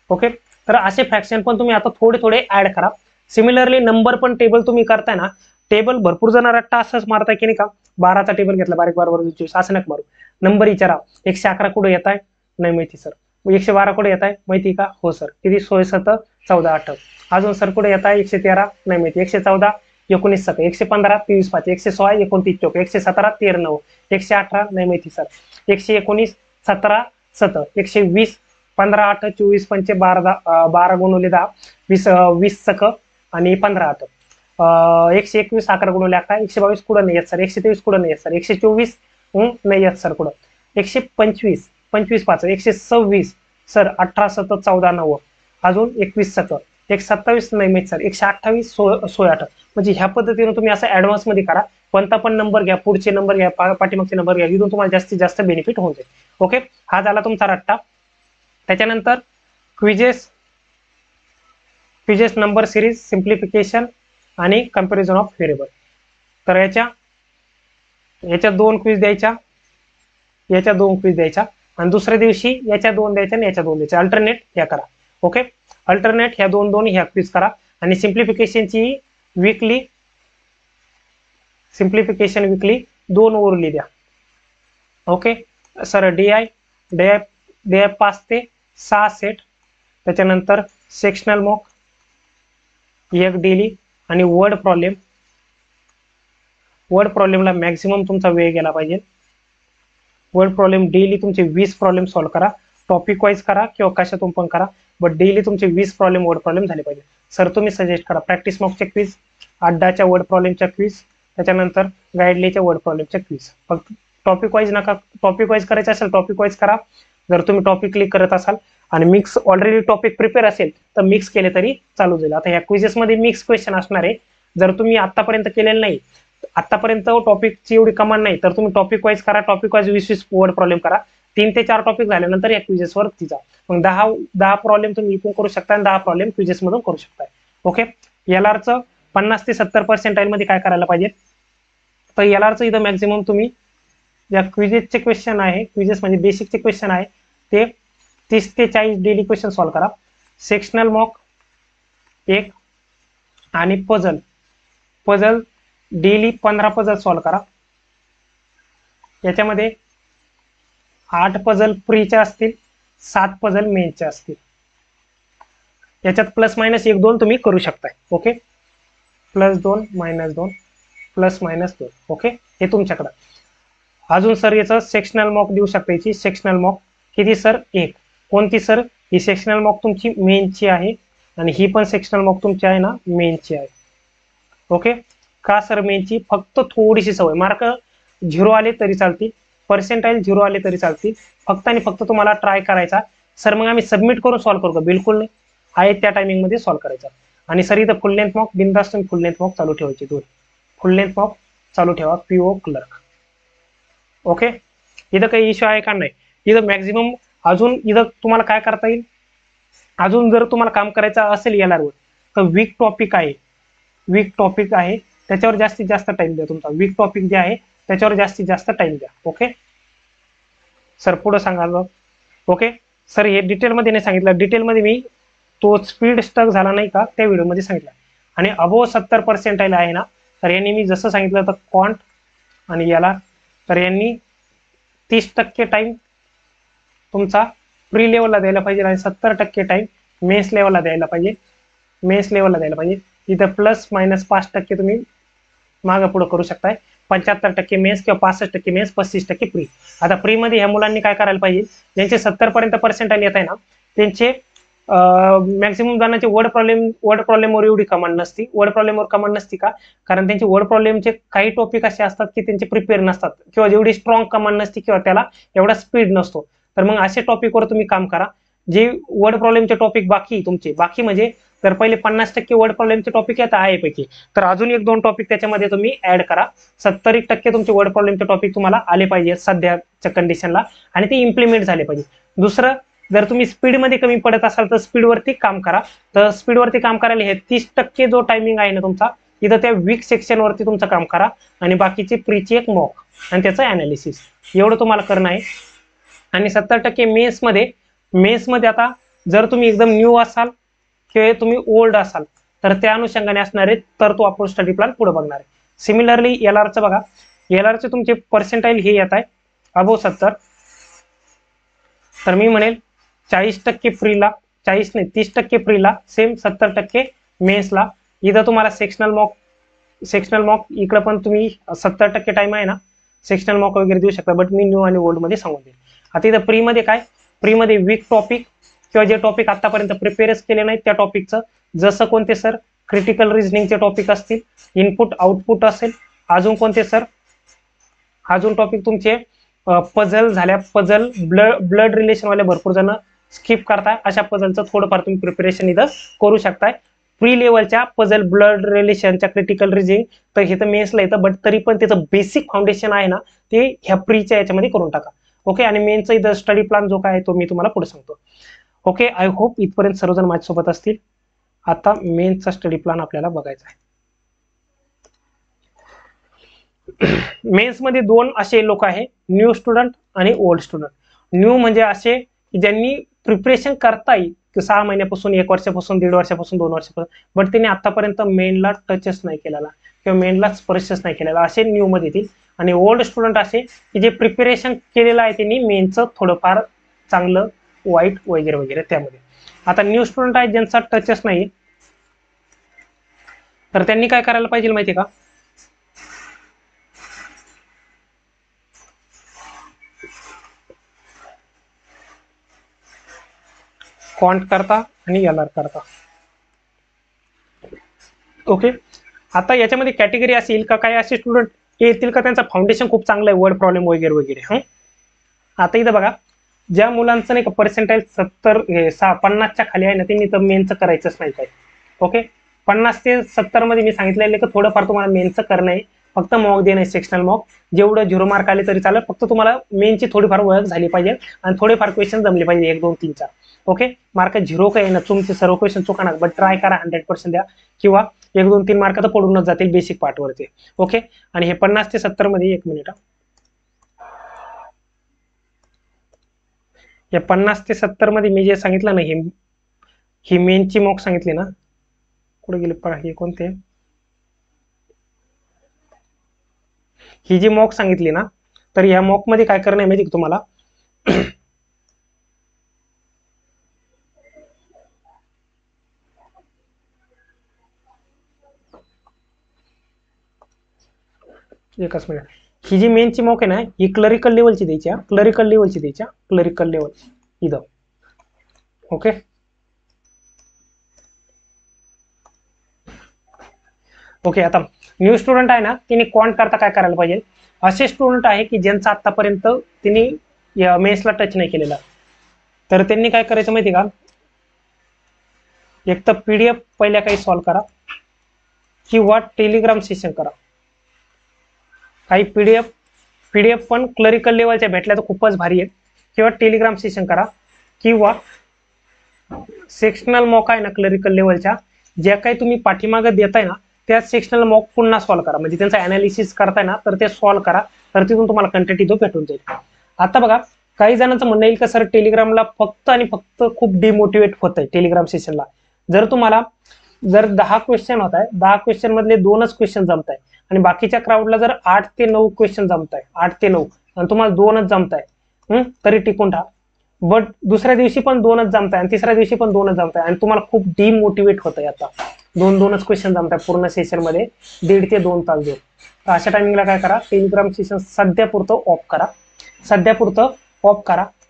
ओके, तर असे फ्रॅक्शन पण तुम्ही आता थोडे थोडे ऍड करा. सिमिलरली नंबर पण टेबल तुम्ही करताय ना, टेबल भरपूर जण रट्टा असंच मारताय की नाही का, 12चा टेबल घेतला, बारीक 12 असं नका मारू. नंबर विचारा, 111 कुठे येत आहे, नाही माहिती सर. 112 कुठे येत आहे, माहिती का, हो सर. किती, 16 7 14 8. अजून सर कुठे येत आहे, 113 नाही माहिती, 114 19 7, 115 23 5, 116 29 4, 117 13 9, 118 नाही माहिती सर, 119 17 7, 120 15 8 24 5 12 गुणुले 10 20 20 सक आणि 15 8, 121 11 गुणुले 11, 122 कुठं नाही येत सर, 123 कुठं नाही येत सर, 124 नाही येत सर कुठं, 125 25 5, 126 सर, 18 7 14 9, अजून 21 सक, 127 नाही माहित सर, 128 16 8. म्हणजे ह्या पद्धतीने तुम्ही असं ऍडव्हान्स मध्ये करा. कोणता पण नंबर घ्या, पुढचे नंबर घ्या, पाठीमागचे नंबर घ्या, इथून तुम्हाला जास्तीत जास्त बेनिफिट होऊन जाईल. ओके, हा झाला तुमचा रट्टा. त्याच्यानंतर क्विजेस नंबर सिरीज, सिम्प्लिफिकेशन आणि कंपॅरिझन ऑफ व्हेरिएबल. तर याच्या 2 क्विज द्यायच्या, याच्या 2 क्विज द्यायच्या, आणि दुसऱ्या दिवशी याच्या 2 द्यायच्या आणि याच्या 2 द्यायच्या. अल्टरनेट ह्या करा. ओके, अल्टरनेट ह्या 2 ह्या क्विज करा. आणि सिम्प्लिफिकेशनची वीकली 2 ओरली द्या. ओके सर, DI 5 ते 6 सेट. त्याच्यानंतर सेक्शनल मॉक 1 डेली, आणि वर्ड प्रॉब्लेमला मॅक्झिमम तुमचा वेळ गेला पाहिजे. वर्ड प्रॉब्लेम डेली तुमचे 20 प्रॉब्लेम सॉल्व्ह करा. टॉपिक वाईज करा किंवा कशातून पण करा, बट डेली तुमचे 20 प्रॉब्लेम वर्ड प्रॉब्लेम झाले पाहिजे. सर तुम्ही सजेस्ट करा प्रॅक्टिस मॉकचे क्विज, अड्डाच्या वर्ड प्रॉब्लेमच्या क्विज, त्याच्यानंतर गाईडलीच्या वर्ड प्रॉब्लेमच्या क्विज. फक्त टॉपिक वाईज नका, टॉपिक वाईज करायचं असेल टॉपिक वाईज करा. जर तुम्ही टॉपिक क्लिक करत असाल आणि मिक्स ऑलरेडी टॉपिक प्रिपेअर असेल तर मिक्स केले तरी चालू जाईल. आता ह्या क्विजेस मध्ये मिक्स क्वेश्चन असणार आहे. जर तुम्ही आतापर्यंत केलेलं नाही, आतापर्यंत टॉपिकची एवढी कमांड नाही, तर तुम्ही टॉपिक वाईज करा. टॉपिक वाईज 20 वर्ड प्रॉब्लेम करा. 3 ते 4 टॉपिक झाल्यानंतर या क्विजेस वर जा. मग 10 प्रॉब्लेम तुम्ही इथून करू शकता आणि 10 प्रॉब्लेम क्विजेस मधून करू शकता. ओके, एलआरचं 50 ते 70% मध्ये काय करायला पाहिजे, तर एलआरचं इथं मॅक्झिमम तुम्ही ज्या क्विजेसचे क्वेश्चन आहे, क्विजेस म्हणजे बेसिकचे क्वेश्चन आहे, ते 30 ते 40 डेली क्वेश्चन सॉल्व्ह करा. सेक्शनल मॉक 1 आणि पझल डेली 15 पझल सॉल्व्ह करा. याच्यामध्ये 8 पझल प्रीच्या असतील, 7 पझल मेनच्या असतील. याच्यात प्लस मायनस 1 2 तुम्ही करू शकताय. ओके, +2 -2 +-2. ओके, हे तुमच्याकडं. अजून सर याचं सेक्शनल मॉक देऊ शकता. याची सेक्शनल मॉक किती सर, 1. कोणती सर, ही सेक्शनल मॉक तुमची मेनची आहे, आणि ही पण सेक्शनल मॉक तुमची आहे ना, मेनची आहे. ओके, का सर मेनची, फक्त थोडीशी सवय, मार्क 0 आले तरी चालतील, पर्सेंटाईल 0 आले तरी चालतील, फक्त आणि फक्त तुम्हाला ट्राय करायचा. सर मग आम्ही सबमिट करून सॉल्व्ह करू का, बिलकुल नाही, आहे त्या टायमिंग मध्ये सॉल्व्ह करायचा. आणि सर इथं फुल लेंथ मॉक बिंदास तुम्ही फुल लेंथ मॉक चालू ठेवायची, 2 फुल लेंथ मॉक चालू ठेवा, PO क्लर्क. ओके, इथं काही इश्यू आहे का नाही. इथं मॅक्झिमम अजून इथं तुम्हाला काय करता येईल, अजून जर तुम्हाला काम करायचं असेल एलआरवर, तर वीक टॉपिक आहे त्याच्यावर जास्तीत जास्त टाइम द्या. तुमचा वीक टॉपिक जे आहे त्याच्यावर जास्तीत जास्त टाइम द्या. ओके सर, पुढे सांगा. ओके सर, हे डिटेलमध्ये नाही सांगितलं, डिटेलमध्ये मी तो स्पीड स्टक झाला नाही का त्या व्हिडिओमध्ये सांगितलं. आणि अबोव 70% आहे ना, तर यांनी मी जसं सांगितलं तर क्वांट आणि याला, तर यांनी 30% टाइम तुमचा प्री लेवलला द्यायला पाहिजे, आणि 70% टाइम मेन्स लेवलला द्यायला पाहिजे. इथं ±5% तुम्ही मागं पुढे करू शकताय. 75% मेन्स किंवा 65% मेन्स, 35% प्री. आता प्री मध्ये ह्या मुलांनी काय करायला पाहिजे, ज्यांचे 70 पर्यंत पर्सेंटाईल येत आहे ना, त्यांचे मॅक्सिमम जणांची वर्ड प्रॉब्लेमवर एवढी कमांड नसती. वर्ड प्रॉब्लेमवर कमांड नसती का? कारण त्यांचे वर्ड प्रॉब्लेमचे काही टॉपिक असे असतात की त्यांचे प्रिपेअर नसतात किंवा जेवढी स्ट्रॉंग कमांड नसती किंवा त्याला एवढा स्पीड नसतो. तर मग असे टॉपिकवर तुम्ही काम करा. जे वर्ड प्रॉब्लेमचे टॉपिक बाकी तुमचे बाकी म्हणजे तर पहिले 50% वर्ड प्रॉब्लेमचे टॉपिक येत आहे पैकी, तर अजून 1-2 टॉपिक त्याच्यामध्ये तुम्ही ऍड करा. 70% तुमचे वर्ड प्रॉब्लेमचे टॉपिक तुम्हाला आले पाहिजे सध्याच्या कंडिशनला आणि ते इम्प्लिमेंट झाले पाहिजे. दुसरं, जर तुम्ही स्पीडमध्ये कमी पडत असाल तर स्पीडवरती काम करा. तर स्पीडवरती काम करायला हे 30% जो टायमिंग आहे ना तुमचा, इथं त्या वीक सेक्शनवरती तुमचं काम करा आणि बाकीची प्रीची एक मॉक आणि त्याचं अनालिसिस एवढं तुम्हाला करणं आहे. आणि 70% मेन्समध्ये आता जर तुम्ही एकदम न्यू असाल किंवा तुम्ही ओल्ड असाल तर त्या अनुषंगाने असणारे तर तो आपण स्टडी प्लॅन पुढे बघणार आहे. सिमिलरली एलआरचं बघा, एलआरचे तुमचे पर्सेंटाईल हे येत आहे अबोव 70. तर मी म्हणेल 40% फ्रीला, 40 नाही 30% फ्रीला, सेम 70% मेन्सला. इथं तुम्हाला सेक्शनल मॉक इकडं पण तुम्ही 70% टाइम आहे ना, सेक्शनल मॉक वगैरे देऊ शकता. बट मी न्यू आणि ओल्ड मध्ये सांगून देईल. आता इथं प्रीमध्ये काय, प्रीमध्ये वीक टॉपिक किंवा जे टॉपिक आतापर्यंत प्रिपेअरच केले नाहीत त्या टॉपिकचं, जसं कोणते सर, क्रिटिकल रिझनिंगचे टॉपिक असतील, इनपुट आउटपुट असेल, अजून कोणते सर, अजून टॉपिक तुमचे पझल झाल्या, पझल ब्लड रिलेशन वाले भरपूर जण स्किप करताय, अशा पझलचं थोडंफार तुम्ही प्रिपरेशन इथं करू शकताय. प्री लेवलच्या पझल ब्लड रिलेशनच्या क्रिटिकल रिझनिंग तर हे तर मेन्सला येतं, बट तरी पण त्याचं बेसिक फाउंडेशन आहे ना ते ह्या प्रीच्या याच्यामध्ये करून टाका. ओके, आणि मेनचा इथं स्टडी प्लॅन जो काय आहे तो मी तुम्हाला पुढे सांगतो. ओके, आय होप इथपर्यंत सर्वजण माझ्यासोबत असतील. आता मेनचा स्टडी प्लॅन आपल्याला बघायचा आहे. मेन्स मध्ये 2 असे लोक आहे, न्यू स्टुडंट आणि ओल्ड स्टुडंट. न्यू म्हणजे असे ज्यांनी प्रिपरेशन करता येईल 6 महिन्यापासून, 1 वर्षापासून, 1.5 वर्षापासून, 2 वर्षापासून, बट त्यांनी आतापर्यंत मेनला टचच नाही केलेला किंवा मेनला स्पर्शच नाही केलेला, असे न्यू मध्ये येतील. आणि ओल्ड स्टुडंट असे की जे प्रिपरेशन केलेलं आहे त्यांनी मेनचं थोडंफार चांगलं वाईट वगैरे वगैरे त्यामध्ये. आता न्यू स्टुडंट आहे ज्यांचा टचच नाही, तर त्यांनी काय करायला पाहिजे माहितीये का, क्वांट करता आणि एलआर करता. ओके, आता याच्यामध्ये कॅटेगरी असेल का, काही असे स्टुडंट येतील का त्यांचा फाउंडेशन खूप चांगलं आहे, वर्ड प्रॉब्लेम वगैरे वगैरे. आता इथं बघा, ज्या मुलांचं नाही का पर्सेंटाईल 50च्या खाली आहे ना, त्यांनी तर मेनचं करायचंच नाही काय. ओके, 50 ते 70 मध्ये मी सांगितलेलं की थोडंफार तुम्हाला मेनचं करणं आहे, फक्त मॉक देणं आहे, सेक्शनल मॉक. जेवढं 0 मार्क आले तरी चालेल, फक्त तुम्हाला मेनची थोडीफार ओळख झाली पाहिजे आणि थोडेफार क्वेश्चन जमले पाहिजे, 1, 2, 3, 4. ओके, मार्क 0 काही ना, तुमचे सर्व क्वेश्चन चुकणार, बट ट्राय करा 100% द्या, किंवा 1, 2, 3 मार्क तर पडूनच जातील बेसिक पार्ट वरती. ओके, आणि हे 50 ते 70 मध्ये 1 मिनिट, या 50 ते 70 मध्ये मी जे सांगितलं ना, ही मेनची मॉक सांगितली ना, कुठे गेले पहा, हे कोणते, ही जी मॉक सांगितली ना, तर या मॉक मध्ये काय करणं आहे माहिती का तुम्हाला, एकच मिनिट, ही जी मेनची मॉक आहे ना, ही क्लरिकल लेवलची द्यायची, क्लरिकल लेवल इथं. ओके, ओके, आता न्यू स्टुडंट आहे ना, त्यांनी क्वांट करता काय करायला पाहिजे, असे स्टुडंट आहे की ज्यांचा आतापर्यंत त्यांनी मेन्सला टच नाही केलेला, तर त्यांनी काय करायचं माहिती का, एक तर पीडीएफ पहिल्या काही सॉल्व करा किंवा टेलिग्राम सेशन करा. काही पीडीएफ पण क्लरिकल लेवलच्या भेटल्या तर खूपच भारी आहे, किंवा टेलिग्राम सेशन करा, किंवा सेक्शनल मॉक आहे ना क्लरिकल लेवलच्या, ज्या काही तुम्ही पाठीमागे देताय ना त्या सेक्शनल मॉक पुन्हा सॉल्व करा, म्हणजे त्यांचा अनालिसिस करताय ना तर ते सॉल्व करा, तर तिथून तुम्हाला कंटेंट इथं भेटून जाईल. आता बघा, काही जणांचं म्हणणं येईल का सर टेलिग्रामला फक्त आणि फक्त खूप डिमोटिवेट होत आहे टेलिग्राम सेशनला. जर तुम्हाला 10 क्वेश्चन होत आहे, 10 क्वेश्चन मधले 2च क्वेश्चन जमत आहे आणि बाकीच्या क्राऊडला जर 8 ते 9 क्वेश्चन जमत आहे, 8 ते 9, आणि तुम्हाला 2च जमत आहे, तरी टिकून राहा. बट दुसऱ्या दिवशी पण 2च जमत आहे आणि तिसऱ्या दिवशी पण 2च जमत आहे आणि तुम्हाला खूप डिमोटिवेट होत आहे, आता 2च क्वेश्चन जमत आहे पूर्ण सेशन मध्ये 1.5 ते 2 तास देऊ. तर अशा टायमिंगला काय करा, टेलिग्राम सेशन सध्यापुरतं ऑफ करा.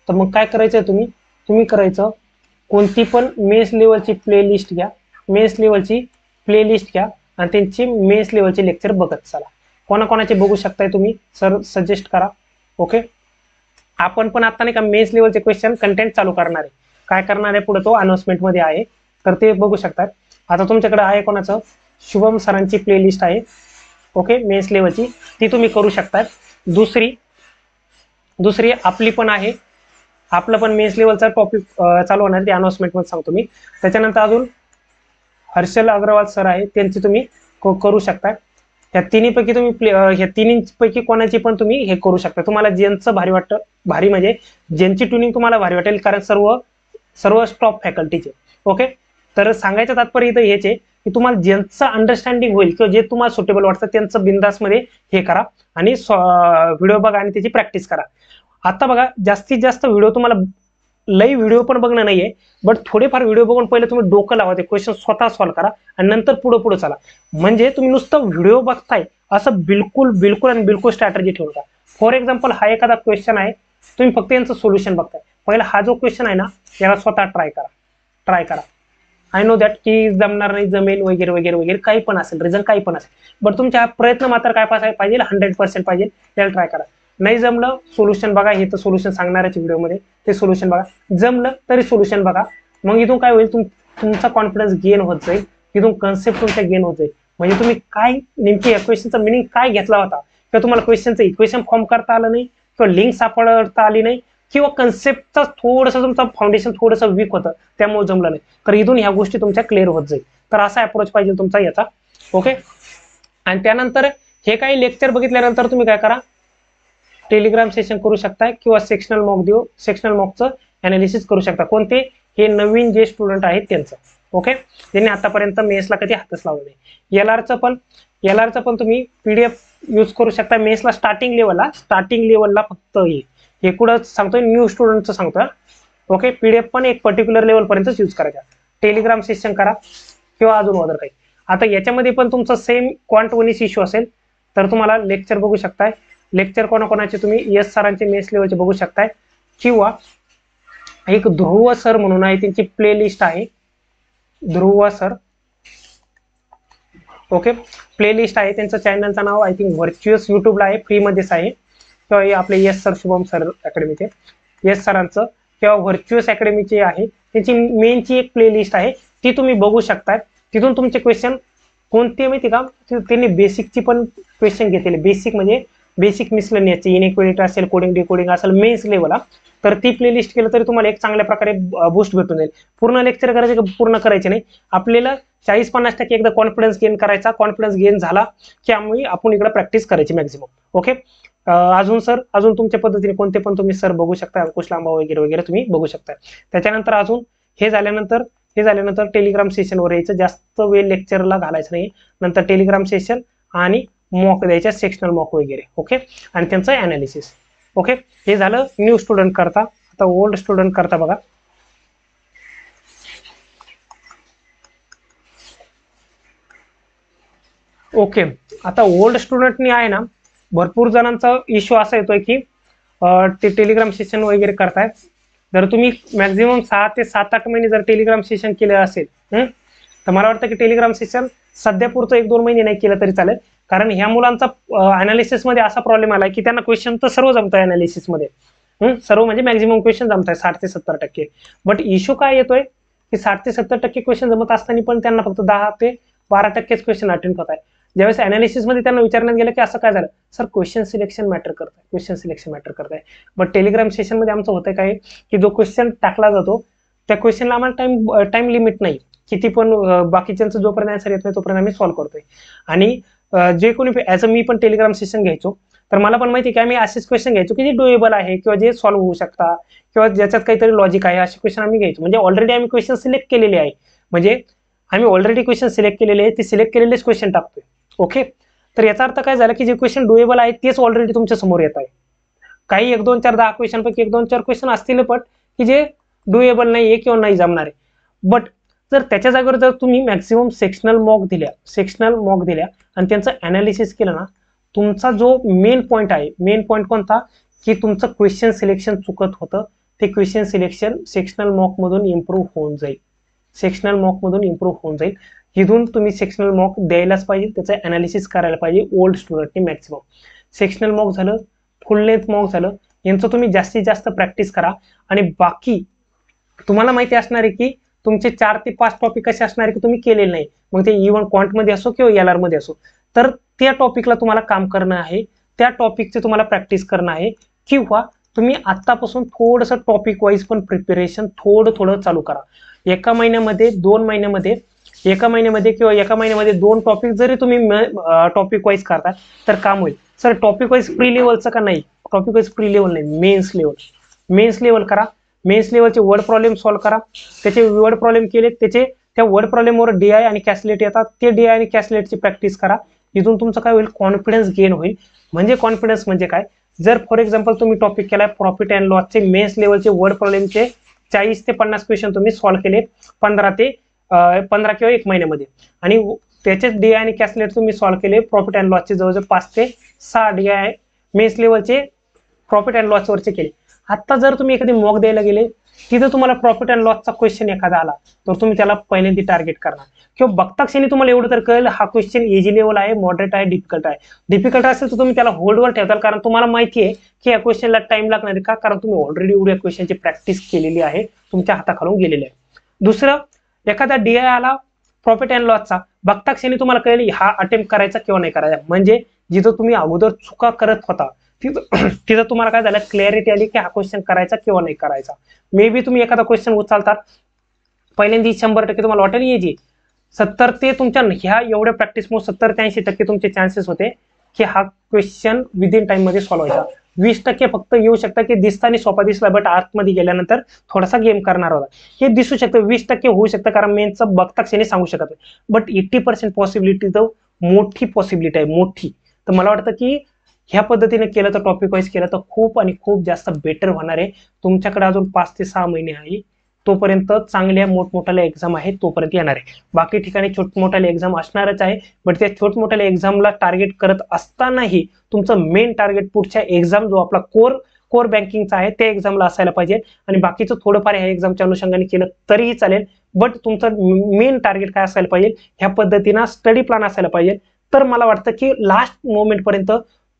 तर मग काय करायचंय तुम्ही करायचं कोणती पण मेन्स लेवलची प्लेलिस्ट घ्या, मेन्स लेवलची प्लेलिस्ट घ्या आणि त्यांची मेन्स लेवलचे लेक्चर बघत चला. कोणाकोणाचे बघू शकताय तुम्ही सर सजेस्ट करा. ओके, आपण पण आता नाही का मेन्स लेवलचे क्वेश्चन कंटेंट चालू करणार आहे. काय करणार आहे पुढे तो अनाउन्समेंट मध्ये आहे, तर ते बघू शकतात. आता तुमच्याकडे आहे कोणाचं, शुभम सरांची प्लेलिस्ट आहे. ओके, मेन्स लेवलची ती तुम्ही करू शकता. दुसरी आपली पण आहे, आपलं पण मेन्स लेवलचा टॉपिक चालू होणार ते अनाउन्समेंट मध्ये सांगतो मी. त्याच्यानंतर अजून हर्षल अग्रवाल सर आहे, त्यांची तुम्ही करू शकता. ह्या तिन्हीपैकी तुम्ही ह्या तिन्हीपैकी कोणाची पण तुम्ही हे करू शकता. तुम्हाला ज्यांचं भारी वाटतं, भारी म्हणजे ज्यांची ट्युनिंग तुम्हाला भारी वाटेल, कारण सर्व टॉप फॅकल्टीचे. ओके, तर सांगायचं तात्पर्य इथं हेच आहे की तुम्हाला ज्यांचं अंडरस्टँडिंग होईल किंवा जे तुम्हाला सुटेबल वाटतं त्यांचं बिंदास मध्ये हे करा आणि व्हिडिओ बघा आणि त्याची प्रॅक्टिस करा. आता बघा, जास्तीत जास्त व्हिडिओ तुम्हाला लई व्हिडिओ पण बघणं नाहीये, बट थोडेफार व्हिडिओ बघून पहिले तुम्ही डोकं लावा, ते क्वेश्चन स्वतः सॉल्व्ह करा आणि नंतर पुढे चला. म्हणजे तुम्ही नुसतं व्हिडिओ बघताय असं बिलकुल स्ट्रॅटेजी ठेवू नका. फॉर एक्झाम्पल, हा एखादा क्वेश्चन आहे, तुम्ही फक्त यांचं सोल्युशन बघताय. पहिला हा जो क्वेश्चन आहे ना, याला स्वतः ट्राय करा. आय नो दॅट की जमणार नाही, जमेल वगैरे वगैरे वगैरे काही पण असेल, रिझन काही पण असेल, बट तुमचा प्रयत्न मात्र काय पाहिजे, 100% पाहिजे. त्याला ट्राय करा. नाही जमलं, सोल्युशन बघा. हे तर सोल्युशन सांगणारच व्हिडिओमध्ये, ते सोल्युशन बघा. जमलं तरी सोल्युशन बघा. मग इथून काय होईल, तुमचा कॉन्फिडन्स गेन होत जाईल, इथून कन्सेप्ट तुमच्या गेन होत जाईल. म्हणजे तुम्ही काय नेमकी या क्वेश्चनचा मिनिंग काय घेतला होता, किंवा तुम्हाला क्वेश्चनचं इक्वेशन फॉर्म करता आलं नाही, किंवा लिंक सापडता आली नाही, किंवा कन्सेप्टचा थोडंसं तुमचं फाउंडेशन थोडंसं वीक होतं, त्यामुळे जमलं नाही, तर इथून ह्या गोष्टी तुमच्या क्लिअर होत जाईल. तर असा अप्रोच पाहिजे तुमचा याचा. ओके, आणि त्यानंतर हे काही लेक्चर बघितल्यानंतर तुम्ही काय करा, टेलिग्राम सेशन करू शकता किंवा सेक्शनल मॉकचं अनालिसिस करू शकता. कोणते, हे नवीन जे स्टुडंट आहेत त्यांचं. ओके, ज्यांनी आतापर्यंत मेन्सला कधी हातच लावला नाही. एलआरचं पण तुम्ही पीडीएफ यूज करू शकता मेन्सला स्टार्टिंग लेवलला फक्त हे कुठं सांगतोय, न्यू स्टुडंटचं सांगतोय. ओके, पीडीएफ पण एक पर्टिक्युलर लेवल पर्यंतच यूज करायचा. टेलिग्राम सेशन करा किंवा अजून अदर काही. आता याच्यामध्ये पण तुमचं सेम क्वांट वनिस इश्यू असेल तर तुम्हाला लेक्चर बघू शकताय. लेक्चर कोणाकोणाचे तुम्ही यस सरांचे मेन्स लेवलचे बघू शकताय, किंवा एक ध्रुव सर म्हणून आहे, त्यांची प्लेलिस्ट आहे ध्रुव सर. ओके, प्लेलिस्ट आहे, त्यांचं चॅनलचं नाव आय थिंक व्हर्च्युअस युट्यूबला आहे, फ्री मध्येच आहे. किंवा आपले यस सर, शुभम सर अकॅडमीचे यस सरांचं, किंवा व्हर्च्युअस अकॅडमीचे आहे, त्यांची मेनची एक प्लेलिस्ट आहे, ती तुम्ही बघू शकताय. तिथून तुमचे क्वेश्चन कोणते माहिती का, त्यांनी बेसिकची पण क्वेश्चन घेतलेले, बेसिक म्हणजे बेसिक मिसलेनियसची, इनइक्वालिटी असेल, कोडिंग डिकोडिंग असेल, मेन्स लेवलला, तर ती प्लेलिस्ट केलं तरी तुम्हाला एक चांगल्या प्रकारे बूस्ट भेटून जाईल. पूर्ण लेक्चर पूर्ण करायचे नाही आपल्याला, 40-50% एकदा कॉन्फिडन्स गेन करायचा. कॉन्फिडन्स गेन झाला की आपण इकडे प्रॅक्टिस करायची मॅक्झिमम. ओके, अजून तुमच्या पद्धतीने कोणते पण तुम्ही सर बघू शकता, अंकुश लांबा वगैरे वगैरे तुम्ही बघू शकता. त्याच्यानंतर अजून हे झाल्यानंतर टेलिग्राम सेशनवर यायचं, जास्त वेळ लेक्चरला घालायचं नाही. नंतर टेलिग्राम सेशन आणि मॉक द्यायच्या, सेक्शनल मॉक वगैरे. ओके, आणि त्यांचं अनालिसिस. ओके, हे झालं न्यू स्टुडंट करता. आता ओल्ड स्टुडंट करता बघा. ओके, आता ओल्ड स्टुडंटनी आहे ना, भरपूर जणांचा इश्यू असा येतोय की ते टेलिग्राम सेशन वगैरे करतायत. जर तुम्ही मॅक्झिमम 6 ते 7-8 महिने जर टेलिग्राम सेशन केलं असेल, तर मला वाटतं की टेलिग्राम सेशन सध्या पुरतं 1-2 महिने नाही केलं तरी चालेल. कारण ह्या मुलांचा अनालिसिस मध्ये असा प्रॉब्लेम आला की त्यांना क्वेश्चन तर सर्व जमतंय अनालिसिस मध्ये, सर्व म्हणजे मॅक्झिमम क्वेश्चन जमताय 60 ते 70%. बट इश्यू काय येतोय की 60 ते 70% क्वेश्चन जमत असताना पण त्यांना फक्त 10 ते 12% क्वेश्चन अटेंड होत आहे. ज्यावेळेस अनालिसिस मध्ये त्यांना विचारण्यात गेलं की असं काय झालं, सर क्वेश्चन सिलेक्शन मॅटर करताय. बट टेलिग्राम सेशन मध्ये आमचं होतं काय की जो क्वेश्चन टाकला जातो त्या क्वेश्चनला आम्हाला टाइम लिमिट नाही, किती पण बाकीच्यांचं जोपर्यंत आन्सर येत नाही तोपर्यंत आम्ही सॉल्व्ह करतोय. आणि जे कोणी ऍज अ मी पण टेलिग्राम सेशन घ्यायचो, तर मला पण माहिती की आम्ही असेच क्वेश्चन घ्यायचो की जे डुएबल आहे किंवा जे सॉल्व्ह होऊ शकता किंवा ज्याच्यात काहीतरी लॉजिक आहे, असे क्वेश्चन आम्ही घ्यायचो. म्हणजे ऑलरेडी आम्ही क्वेश्चन सिलेक्ट केलेले आहे, म्हणजे आम्ही ऑलरेडी क्वेश्चन सिलेक्ट केलेले आहे, ते सिलेक्ट केलेलेच क्वेश्चन टाकतोय. ओके, तर याचा अर्थ काय झाला की जे क्वेश्चन डुएबल आहेत तेच ऑलरेडी तुमच्या समोर येत आहे. काही 1, 2, 4, 10 क्वेश्चन पैकी 1, 2, 4 क्वेश्चन असतील पण की जे डुएबल नाहीये किंवा नाही जमणार आहे. बट जर त्याच्या जागेवर जर तुम्ही मॅक्सिमम सेक्शनल मॉक दिल्या आणि त्यांचं अनालिसिस केलं ना, तुमचा जो मेन पॉईंट आहे, मेन पॉईंट कोणता की तुमचं क्वेश्चन सिलेक्शन चुकत होतं, ते क्वेश्चन सिलेक्शन सेक्शनल मॉक मधून इम्प्रूव्ह होऊन जाईल. सेक्शनल मॉक मधून इम्प्रूव्ह होऊन जाईल. इथून तुम्ही सेक्शनल मॉक द्यायलाच पाहिजे, त्याचं अनालिसिस करायला पाहिजे ओल्ड स्टुडंटनी मॅक्सिमम. सेक्शनल मॉक झालं, फुल लेंथ मॉक झालं, यांचं तुम्ही जास्तीत जास्त प्रॅक्टिस करा. आणि बाकी तुम्हाला माहिती असणार आहे की तुमचे 4 ते 5 टॉपिक असे असणार आहे की तुम्ही केलेले नाही, मग ते इव्हन क्वांट मध्ये असो किंवा एलआर मध्ये असो, तर त्या टॉपिकला तुम्हाला काम करणं आहे, त्या टॉपिकचे तुम्हाला प्रॅक्टिस करणं आहे. किंवा तुम्ही आतापासून थोडंसं टॉपिक वाईज पण प्रिपरेशन थोडं चालू करा. एका महिन्यामध्ये 2 महिन्यामध्ये किंवा एका महिन्यामध्ये 2 टॉपिक जरी तुम्ही टॉपिक वाईज करता तर काम होईल. सर टॉपिक वाईज प्री लेवलचं का नाही? टॉपिक वाईज प्री लेवल नाही, मेन्स लेवल करा. मेन्स लेवलचे वर्ड प्रॉब्लेम सॉल्व्ह करा. त्याचे वर्ड प्रॉब्लेम केले, त्याचे त्या वर्ड प्रॉब्लेमवर डीआय आणि कॅसलेट येतात, ते डीआय आणि कॅसलेटची प्रॅक्टिस करा. इथून तुमचं काय होईल, कॉन्फिडन्स गेन होईल. म्हणजे कॉन्फिडन्स म्हणजे काय, जर फॉर एक्झाम्पल तुम्ही टॉपिक केलाय प्रॉफिट अँड लॉसचे मेन्स लेवलचे वर्ड प्रॉब्लेमचे 40 ते 50 क्वेश्चन तुम्ही सॉल्व्ह केले 15 किंवा 1 महिन्यामध्ये, आणि त्याचेच डीआय आणि कॅसलेट तुम्ही सॉल्व्ह केले प्रॉफिट अँड लॉसचे जवळजवळ 5 ते 6 डीआय मेन्स लेवलचे प्रॉफिट अँड लॉस वरचे केले. आता जर तुम्ही एखादी मॉक द्यायला गेले, तिथं तुम्हाला प्रॉफिट अँड लॉसचा क्वेश्चन एखादा आला तर तुम्ही त्याला पहिल्यांदा टार्गेट करणार, किंवा बघता क्षणी तुम्हाला एवढं तर कळेल हा क्वेश्चन इझी लेवल आहे, मॉडरेट आहे, डिफिकल्ट असेल तर तुम्ही त्याला होल्डवर ठेवताल, कारण तुम्हाला माहिती आहे की या क्वेश्चनला टाइम लागणार आहे. का? कारण तुम्ही ऑलरेडी एवढ्या क्वेश्चनची प्रॅक्टिस केलेली आहे, तुमच्या हाताखालून गेलेली आहे. दुसरं, एखादा डीआय आला प्रॉफिट अँड लॉसचा, बघता क्षणी तुम्हाला कळेल हा अटेम्प्ट करायचा किंवा नाही करायचा. म्हणजे जिथं तुम्ही अगोदर चुका करत होता तिथं तुम्हाला काय झालं, क्लॅरिटी आली की हा क्वेश्चन करायचा किंवा नाही करायचा. मे बी तुम्ही एखादा क्वेश्चन उचलतात पहिल्यांदा 100% तुम्हाला वाटेल इझी, 70 ते तुमच्या ह्या एवढ्या प्रॅक्टिसमुळे 70 ते 80% तुमचे चान्सेस होते की हा क्वेश्चन विदिन टाइम मध्ये सॉल्व्ह व्हायचा. 20% फक्त येऊ शकता की दिसताना सोपा दिसला, बट आतमध्ये गेल्यानंतर थोडासा गेम करणार होता, हे दिसू शकतं. 20% होऊ शकतं, कारण मेनचं बघता क्षणी सांगू शकत नाही. बट 80% पॉसिबिलिटी तर मोठी पॉसिबिलिटी आहे, मोठी. तर मला वाटतं की ह्या पद्धतीने केलं तर टॉपिक वाईज केलं तर खूप आणि खूप जास्त बेटर होणार आहे. तुमच्याकडे अजून 5 ते 6 महिने आहे, तोपर्यंत चांगल्या मोठमोठ्या एक्झाम आहे तोपर्यंत येणार आहे. बाकी ठिकाणी छोटमोठ्या एक्झाम असणारच आहे, बट त्या छोटमोठ्या एक्झामला टार्गेट करत असतानाही तुमचं मेन टार्गेट पुढच्या एक्झाम जो आपला कोर बँकिंगचा आहे त्या एक्झामला असायला पाहिजे. आणि बाकीचं थोडंफार ह्या एक्झामच्या अनुषंगाने केलं तरीही चालेल, बट तुमचं मेन टार्गेट काय असायला पाहिजे, ह्या पद्धतीनं स्टडी प्लॅन असायला पाहिजे. तर मला वाटतं की लास्ट मोमेंट पर्यंत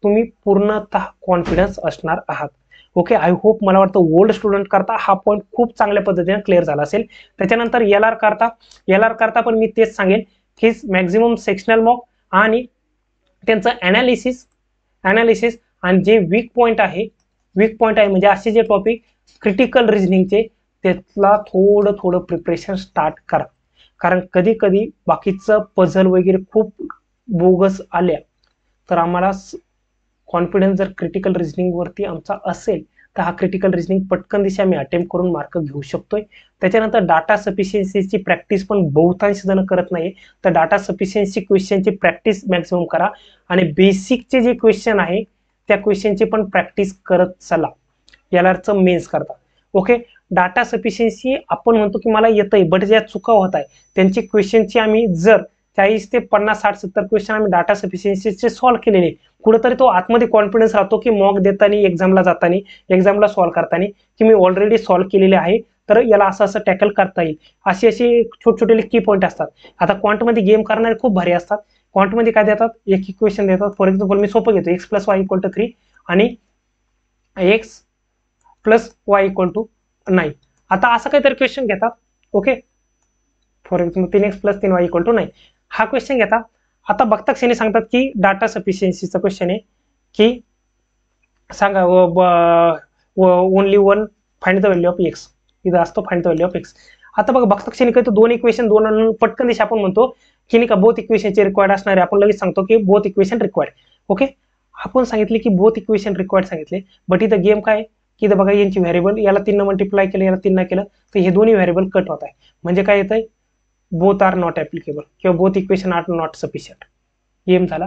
तुम्ही पूर्णतः कॉन्फिडन्स असणार आहात. ओके, आय होप मला वाटतं ओल्ड स्टुडंट करता हा पॉईंट खूप चांगल्या पद्धतीने क्लिअर झाला असेल. त्याच्यानंतर एलआर करता पण मी तेच सांगेन की मॅक्झिमम सेक्शनल मॉक आणि त्यांचं अनालिसिस आणि जे वीक पॉईंट आहे म्हणजे असे जे टॉपिक क्रिटिकल रिझनिंगचे, त्यातला थोडं प्रिपरेशन स्टार्ट करा. कारण कधी कधी बाकीचं पझल वगैरे खूप बोगस आल्या तर आम्हाला कॉन्फिडन्स जर क्रिटिकल रिझनिंग वरती आमचा असेल तर हा क्रिटिकल रिझनिंग पटकन दिशा मी अटेम्प्ट करून मार्क घेऊ शकतोय. त्याच्यानंतर डाटा सफिशियन्सीची प्रॅक्टिस पण बहुतांश जण करत नाही, तर डाटा सफिशियन्सी क्वेश्चनची प्रॅक्टिस मॅक्सिमम करा. आणि बेसिकचे जे क्वेश्चन आहे त्या क्वेश्चनची पण प्रॅक्टिस करत चला एलआरचं मेन्स करता. ओके, डाटा सफिशियन्सी आपण म्हणतो की मला येतंय, बट ज्या चुका होत आहे त्यांची क्वेश्चनची आम्ही जर 40 ते 50, 60, 70 क्वेश्चन आम्ही डाटा सफिशियन्सीचे सॉल्व्ह केलेले, कुठेतरी तो आतमध्ये कॉन्फिडन्स राहतो की मॉक देताना, एक्झामला जाताना, एक्झामला सॉल्व्ह करताना की मी ऑलरेडी सॉल्व्ह केलेले आहे, तर याला असं टॅकल करता येईल. अशी छोटे की पॉईंट असतात. आता क्वांटमध्ये गेम करणारे खूप भारी असतात. क्वांटमध्ये काय देतात, एक इक्वेशन देतात. फॉर एक्झाम्पल मी सोपं घेतो, x + y = 3 आणि x + y = 9. आता असं काहीतरी क्वेश्चन घेतात. Okay, for example 3x + 3y = 9 हा क्वेश्चन घेतात. आता बघता क्षणी सांगतात की डाटा सफिशियन्सीचा क्वेश्चन आहे की सांगा only one find the value of x. इथं असतो find the value of x. आता बघा बघता क्षणी काय, दोन इक्वेशन पटकन दिशा आपण म्हणतो की नाही का बोथ इक्वेशनचे रिक्वायर्ड असणार आहे, आपण लगेच सांगतो की बोथ इक्वेशन रिक्वायर्ड. ओके, आपण सांगितले की बोथ इक्वेशन रिक्वायर्ड सांगितले, बट इथं गेम काय की इथं बघा यांची व्हेरिएबल, याला 3 मल्टिप्लाय केलं, याला 3 केलं, तर हे दोन्ही व्हेरिएबल कट होत आहे. म्हणजे काय येतंय, बोथ आर नॉट ऍप्लिकेबल किंवा both equation are not sufficient. Game झाला.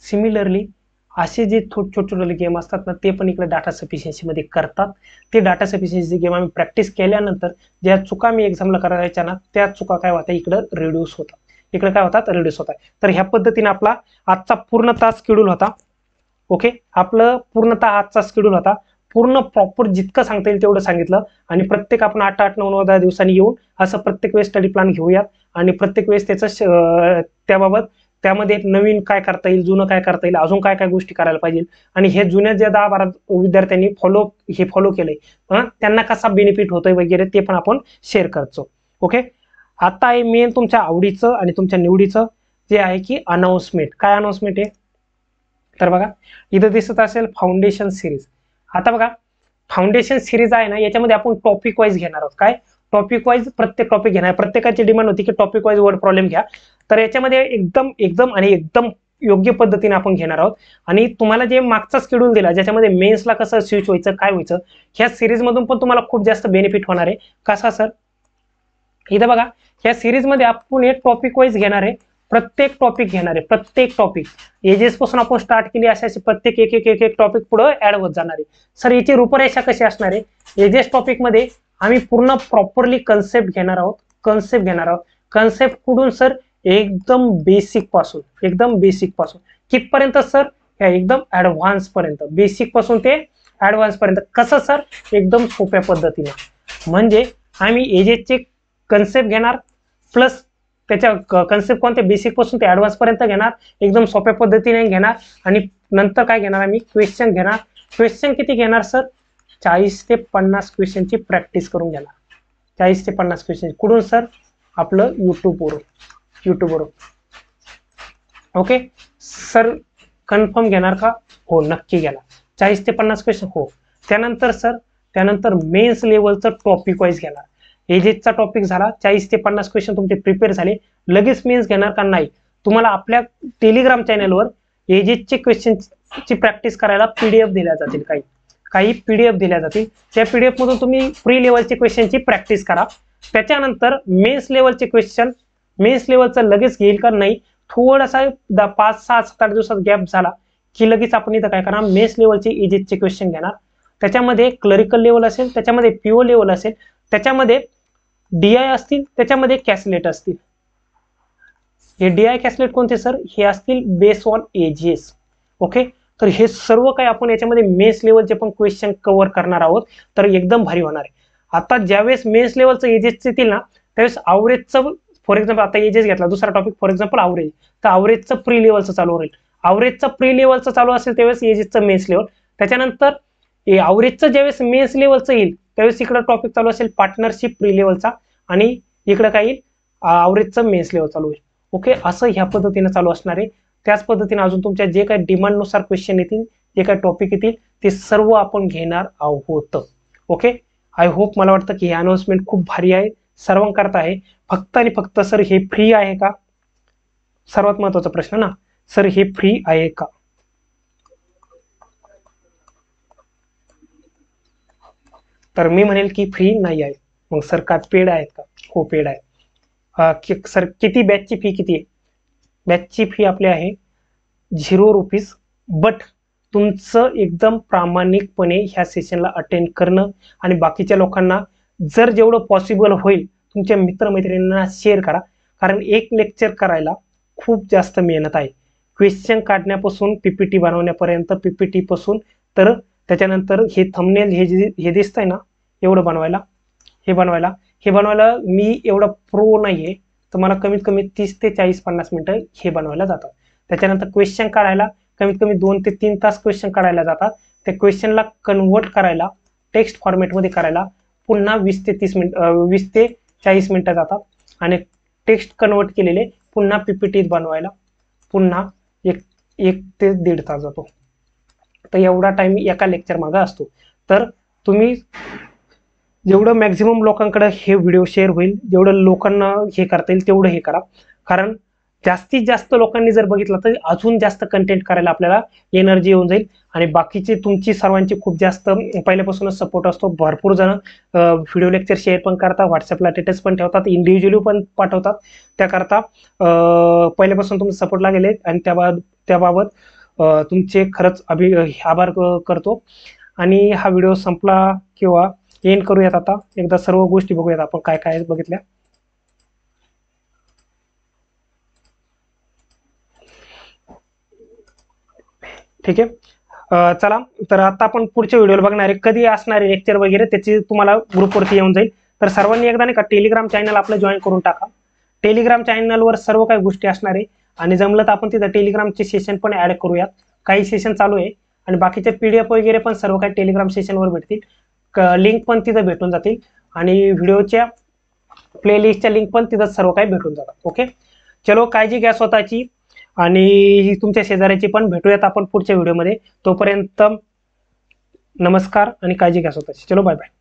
सिमिलरली असे जे छोटे गेम असतात ना, ते पण इकडे डाटा सफिशियन्सी मध्ये करतात. ते डाटा सफिशियन्सी गेम आम्ही प्रॅक्टिस केल्यानंतर ज्या चुका मी एक्झामला करायच्या ना, त्या चुका काय होतात इकडे रिड्यूस होतात. तर ह्या पद्धतीने आपला आजचा पूर्णतः शेड्यूल होता. ओके, आपलं पूर्णतः आजचा शेड्यूल होता. पूर्ण प्रॉपर जितकं सांगता येईल तेवढं सांगितलं आणि प्रत्येक आपण 8-8, 9-10 दिवसांनी येऊन असं प्रत्येक वेळेस स्टडी प्लॅन घेऊयात आणि प्रत्येक वेळेस त्याचं त्याबाबत त्यामध्ये नवीन काय करता येईल, जुनं काय करता येईल, अजून काय काय गोष्टी करायला पाहिजे आणि हे जुन्या ज्या 10-12 विद्यार्थ्यांनी फॉलो केलंय त्यांना कसा बेनिफिट होतोय वगैरे ते पण आपण शेअर करतो. ओके, आता आहे मेन तुमच्या आवडीचं आणि तुमच्या निवडीचं जे आहे की अनाउन्समेंट. काय अनाउन्समेंट आहे तर बघा इथं दिसत असेल फाउंडेशन सिरीज. आता बघा फाउंडेशन सिरीज आहे ना, याच्यामध्ये आपण टॉपिक वाईज घेणार आहोत. काय टॉपिक वाईज प्रत्येक टॉपिक घेणार. प्रत्येकाची डिमांड होती की टॉपिक वाईज वर्ड प्रॉब्लेम घ्या, तर याच्यामध्ये एकदम एकदम आणि एकदम योग्य पद्धतीने आपण घेणार आहोत. आणि तुम्हाला जे मागचा शेड्यूल दिला ज्याच्यामध्ये मेन्सला कसं स्विच व्हायचं काय व्हायचं ह्या सिरीज मधून पण तुम्हाला खूप जास्त बेनिफिट होणार आहे. कसा सर, इथं बघा या सिरीज मध्ये आपण एक टॉपिक वाईज घेणार आहे. प्रत्येक टॉपिक घेणार आहे. प्रत्येक टॉपिक एजेस पासून आपण स्टार्ट केली असे प्रत्येक एक एक एक एक टॉपिक पुढे ऍड होत जाणार आहे. सर याची रूपरेषा कशी असणार आहे, एजेस टॉपिक मध्ये आम्ही पूर्ण प्रॉपरली कन्सेप्ट घेणार आहोत. कन्सेप्ट कुठून सर, एकदम बेसिक पासून कितपर्यंत सर, एकदम ऍडव्हान्स पर्यंत. बेसिक पासून ते ऍडव्हान्स पर्यंत. कसं सर, एकदम सोप्या पद्धतीने. म्हणजे आम्ही एजेसचे कन्सेप्ट घेणार प्लस त्याच्या कन्सेप्ट कोणते बेसिक पासून ते ऍडव्हान्स पर्यंत घेणार, एकदम सोप्या पद्धतीने घेणार. आणि नंतर काय घेणार आम्ही, क्वेश्चन घेणार. क्वेश्चन किती घेणार सर, 40 ते 50 क्वेश्चनची प्रॅक्टिस करून घेणार. 40 ते 50 क्वेश्चन कुठून सर, आपलं युट्यूबवरून. ओके सर, कन्फर्म घेणार का, हो नक्की घेणार. 40 ते 50 क्वेश्चन हो. त्यानंतर सर, त्यानंतर मेन्स लेवलचं टॉपिक वाईज घेणार. एजेसचा टॉपिक झाला, 40 ते 50 क्वेश्चन तुमचे प्रिपेअर झाले, लगेच मेन्स घेणार का नाही, तुम्हाला आपल्या टेलिग्राम चॅनलवर एजेसचे क्वेश्चनची प्रॅक्टिस करायला पीडीएफ दिल्या जातील. काही पीडीएफ दिल्या जातील. त्या पीडीएफ मधून तुम्ही प्री लेवलचे क्वेश्चनची प्रॅक्टिस करा. त्याच्यानंतर मेन्स लेवलचे क्वेश्चन, मेन्स लेवलचं लगेच घेईल का नाही, थोडासा 5, 6, 7, 8 दिवसात गॅप झाला की लगेच आपण इथं काय करणार, मेन्स लेवलचे एजेसचे क्वेश्चन घेणार. त्याच्यामध्ये क्लरिकल लेवल असेल, त्याच्यामध्ये पीओ लेवल असेल, त्याच्यामध्ये डीआय असतील, त्याच्यामध्ये कॅसलेट असतील. हे डीआय कॅसलेट कोणते सर, हे असतील बेस ऑन एजेस. ओके, तर हे सर्व काही आपण याच्यामध्ये मेन्स लेवलचे पण क्वेश्चन कव्हर करणार आहोत. तर एकदम भारी होणार आहे. आता ज्यावेळेस मेन्स लेवलचं एजेस येतील ना, त्यावेळेस आवरेजचं, फॉर एक्झाम्पल आता एजेस घेतला, दुसरा टॉपिक फॉर एक्झाम्पल आवरेज, तर आवरेजचं प्री लेवलचं चालू होईल. आवरेजचं प्री लेवलचं चालू असेल त्यावेळेस एजेसचं मेन्स लेवल. त्याच्यानंतर आवरेजचं ज्यावेळेस मेन्स लेवलचं येईल त्यावेळेस इकडे टॉपिक चालू असेल पार्टनरशिप प्री लेवलचा आणि इकडे काय येईल, आवरेजचं मेन्स लेवल चालू होईल. ओके, असं ह्या पद्धतीने चालू असणार आहे. त्याच पद्धतीने अजून तुमच्या जे काही डिमांडनुसार क्वेश्चन येतील, जे काही टॉपिक येतील ते सर्व आपण घेणार आहोत. ओके, आय होप, मला वाटतं की ही अनाउन्समेंट खूप भारी आहे, सर्वांकरता आहे. फक्त आणि फक्त सर हे फ्री आहे का, सर्वात महत्वाचा प्रश्न ना सर, हे फ्री आहे का. तर मी म्हणेल की फ्री नाही आहे. मग सर काय पेड आहेत का, हो पेड आहे. सर किती, बॅचची फी किती आहे, बॅचची फी आपली आहे ₹0. बट तुमचं एकदम प्रामाणिकपणे ह्या सेशनला अटेंड करणं आणि बाकीच्या लोकांना जर जेवढं पॉसिबल होईल तुमच्या मित्रमैत्रिणींना शेअर करा. कारण एक लेक्चर करायला खूप जास्त मेहनत आहे. क्वेश्चन काढण्यापासून पीपीटी बनवण्यापर्यंत, पीपीटी पासून तर त्याच्यानंतर हे थंबनेल हे दिसतंय ना, एवढं बनवायला, हे बनवायला मी एवढा प्रो नाहीये. तर मला कमीत कमी 30 ते 40-50 मिनिटं हे बनवायला जातात. त्याच्यानंतर क्वेश्चन काढायला कमीत कमी 2 ते 3 तास क्वेश्चन काढायला जातात. त्या क्वेश्चनला कन्वर्ट करायला, टेक्स्ट फॉर्मॅटमध्ये करायला पुन्हा 20 ते 30 मिनिट, 20 ते 40 मिनिटं जातात. आणि टेक्स्ट कन्वर्ट केलेले पुन्हा पीपीटी बनवायला पुन्हा 1 ते 1.5 तास जातो. तर एवढा टाइम एका लेक्चर मागे असतो. तर तुम्ही जेवढं मॅक्झिमम लोकांकडे हे व्हिडिओ शेअर होईल, जेवढं लोकांना हे करता येईल तेवढं हे करा. कारण जास्तीत जास्त लोकांनी जर बघितलं तर अजून जास्त कंटेंट करायला आपल्याला एनर्जी येऊन जाईल. आणि बाकीचे तुमची सर्वांची खूप जास्त पहिल्यापासूनच सपोर्ट असतो. भरपूर जण व्हिडिओ लेक्चर शेअर पण करतात, व्हॉट्सअपला स्टेटस पण ठेवतात, इंडिव्हिज्युअली पण पाठवतात. त्याकरता पहिल्यापासून तुमचा सपोर्ट लागेल आणि त्याबाबत तुमचे खरंच आभार करतो. आणि हा व्हिडिओ संपला किंवा एंड करूयात. आता एकदा सर्व गोष्टी बघूयात आपण काय काय बघितल्या. ठीक आहे, चला तर आता आपण पुढच्या व्हिडिओला बघणार आहे कधी असणारे लेक्चर वगैरे त्याची तुम्हाला ग्रुपवरती येऊन जाईल. तर सर्वांनी एकदा नाही का टेलिग्राम चॅनल आपलं जॉईन करून टाका. टेलिग्राम चॅनलवर सर्व काही गोष्टी असणार आहे आणि जमलं तर आपण तिथं टेलिग्रामचे सेशन पण ऍड करूयात. काही सेशन चालू आहे आणि बाकीचे PDF वगैरे पण सर्व काही टेलिग्राम सेशनवर भेटतील. लिंक पण तिथं भेटून जातील आणि व्हिडिओच्या प्लेलिस्टच्या लिंक पण तिथं सर्व काही भेटून जातात. ओके, चलो काळजी घ्या स्वतःची आणि तुमच्या शेजाऱ्याची पण. भेटूयात आपण पुढच्या व्हिडिओमध्ये. तोपर्यंत नमस्कार आणि काळजी घ्या स्वतःची. चलो बाय बाय.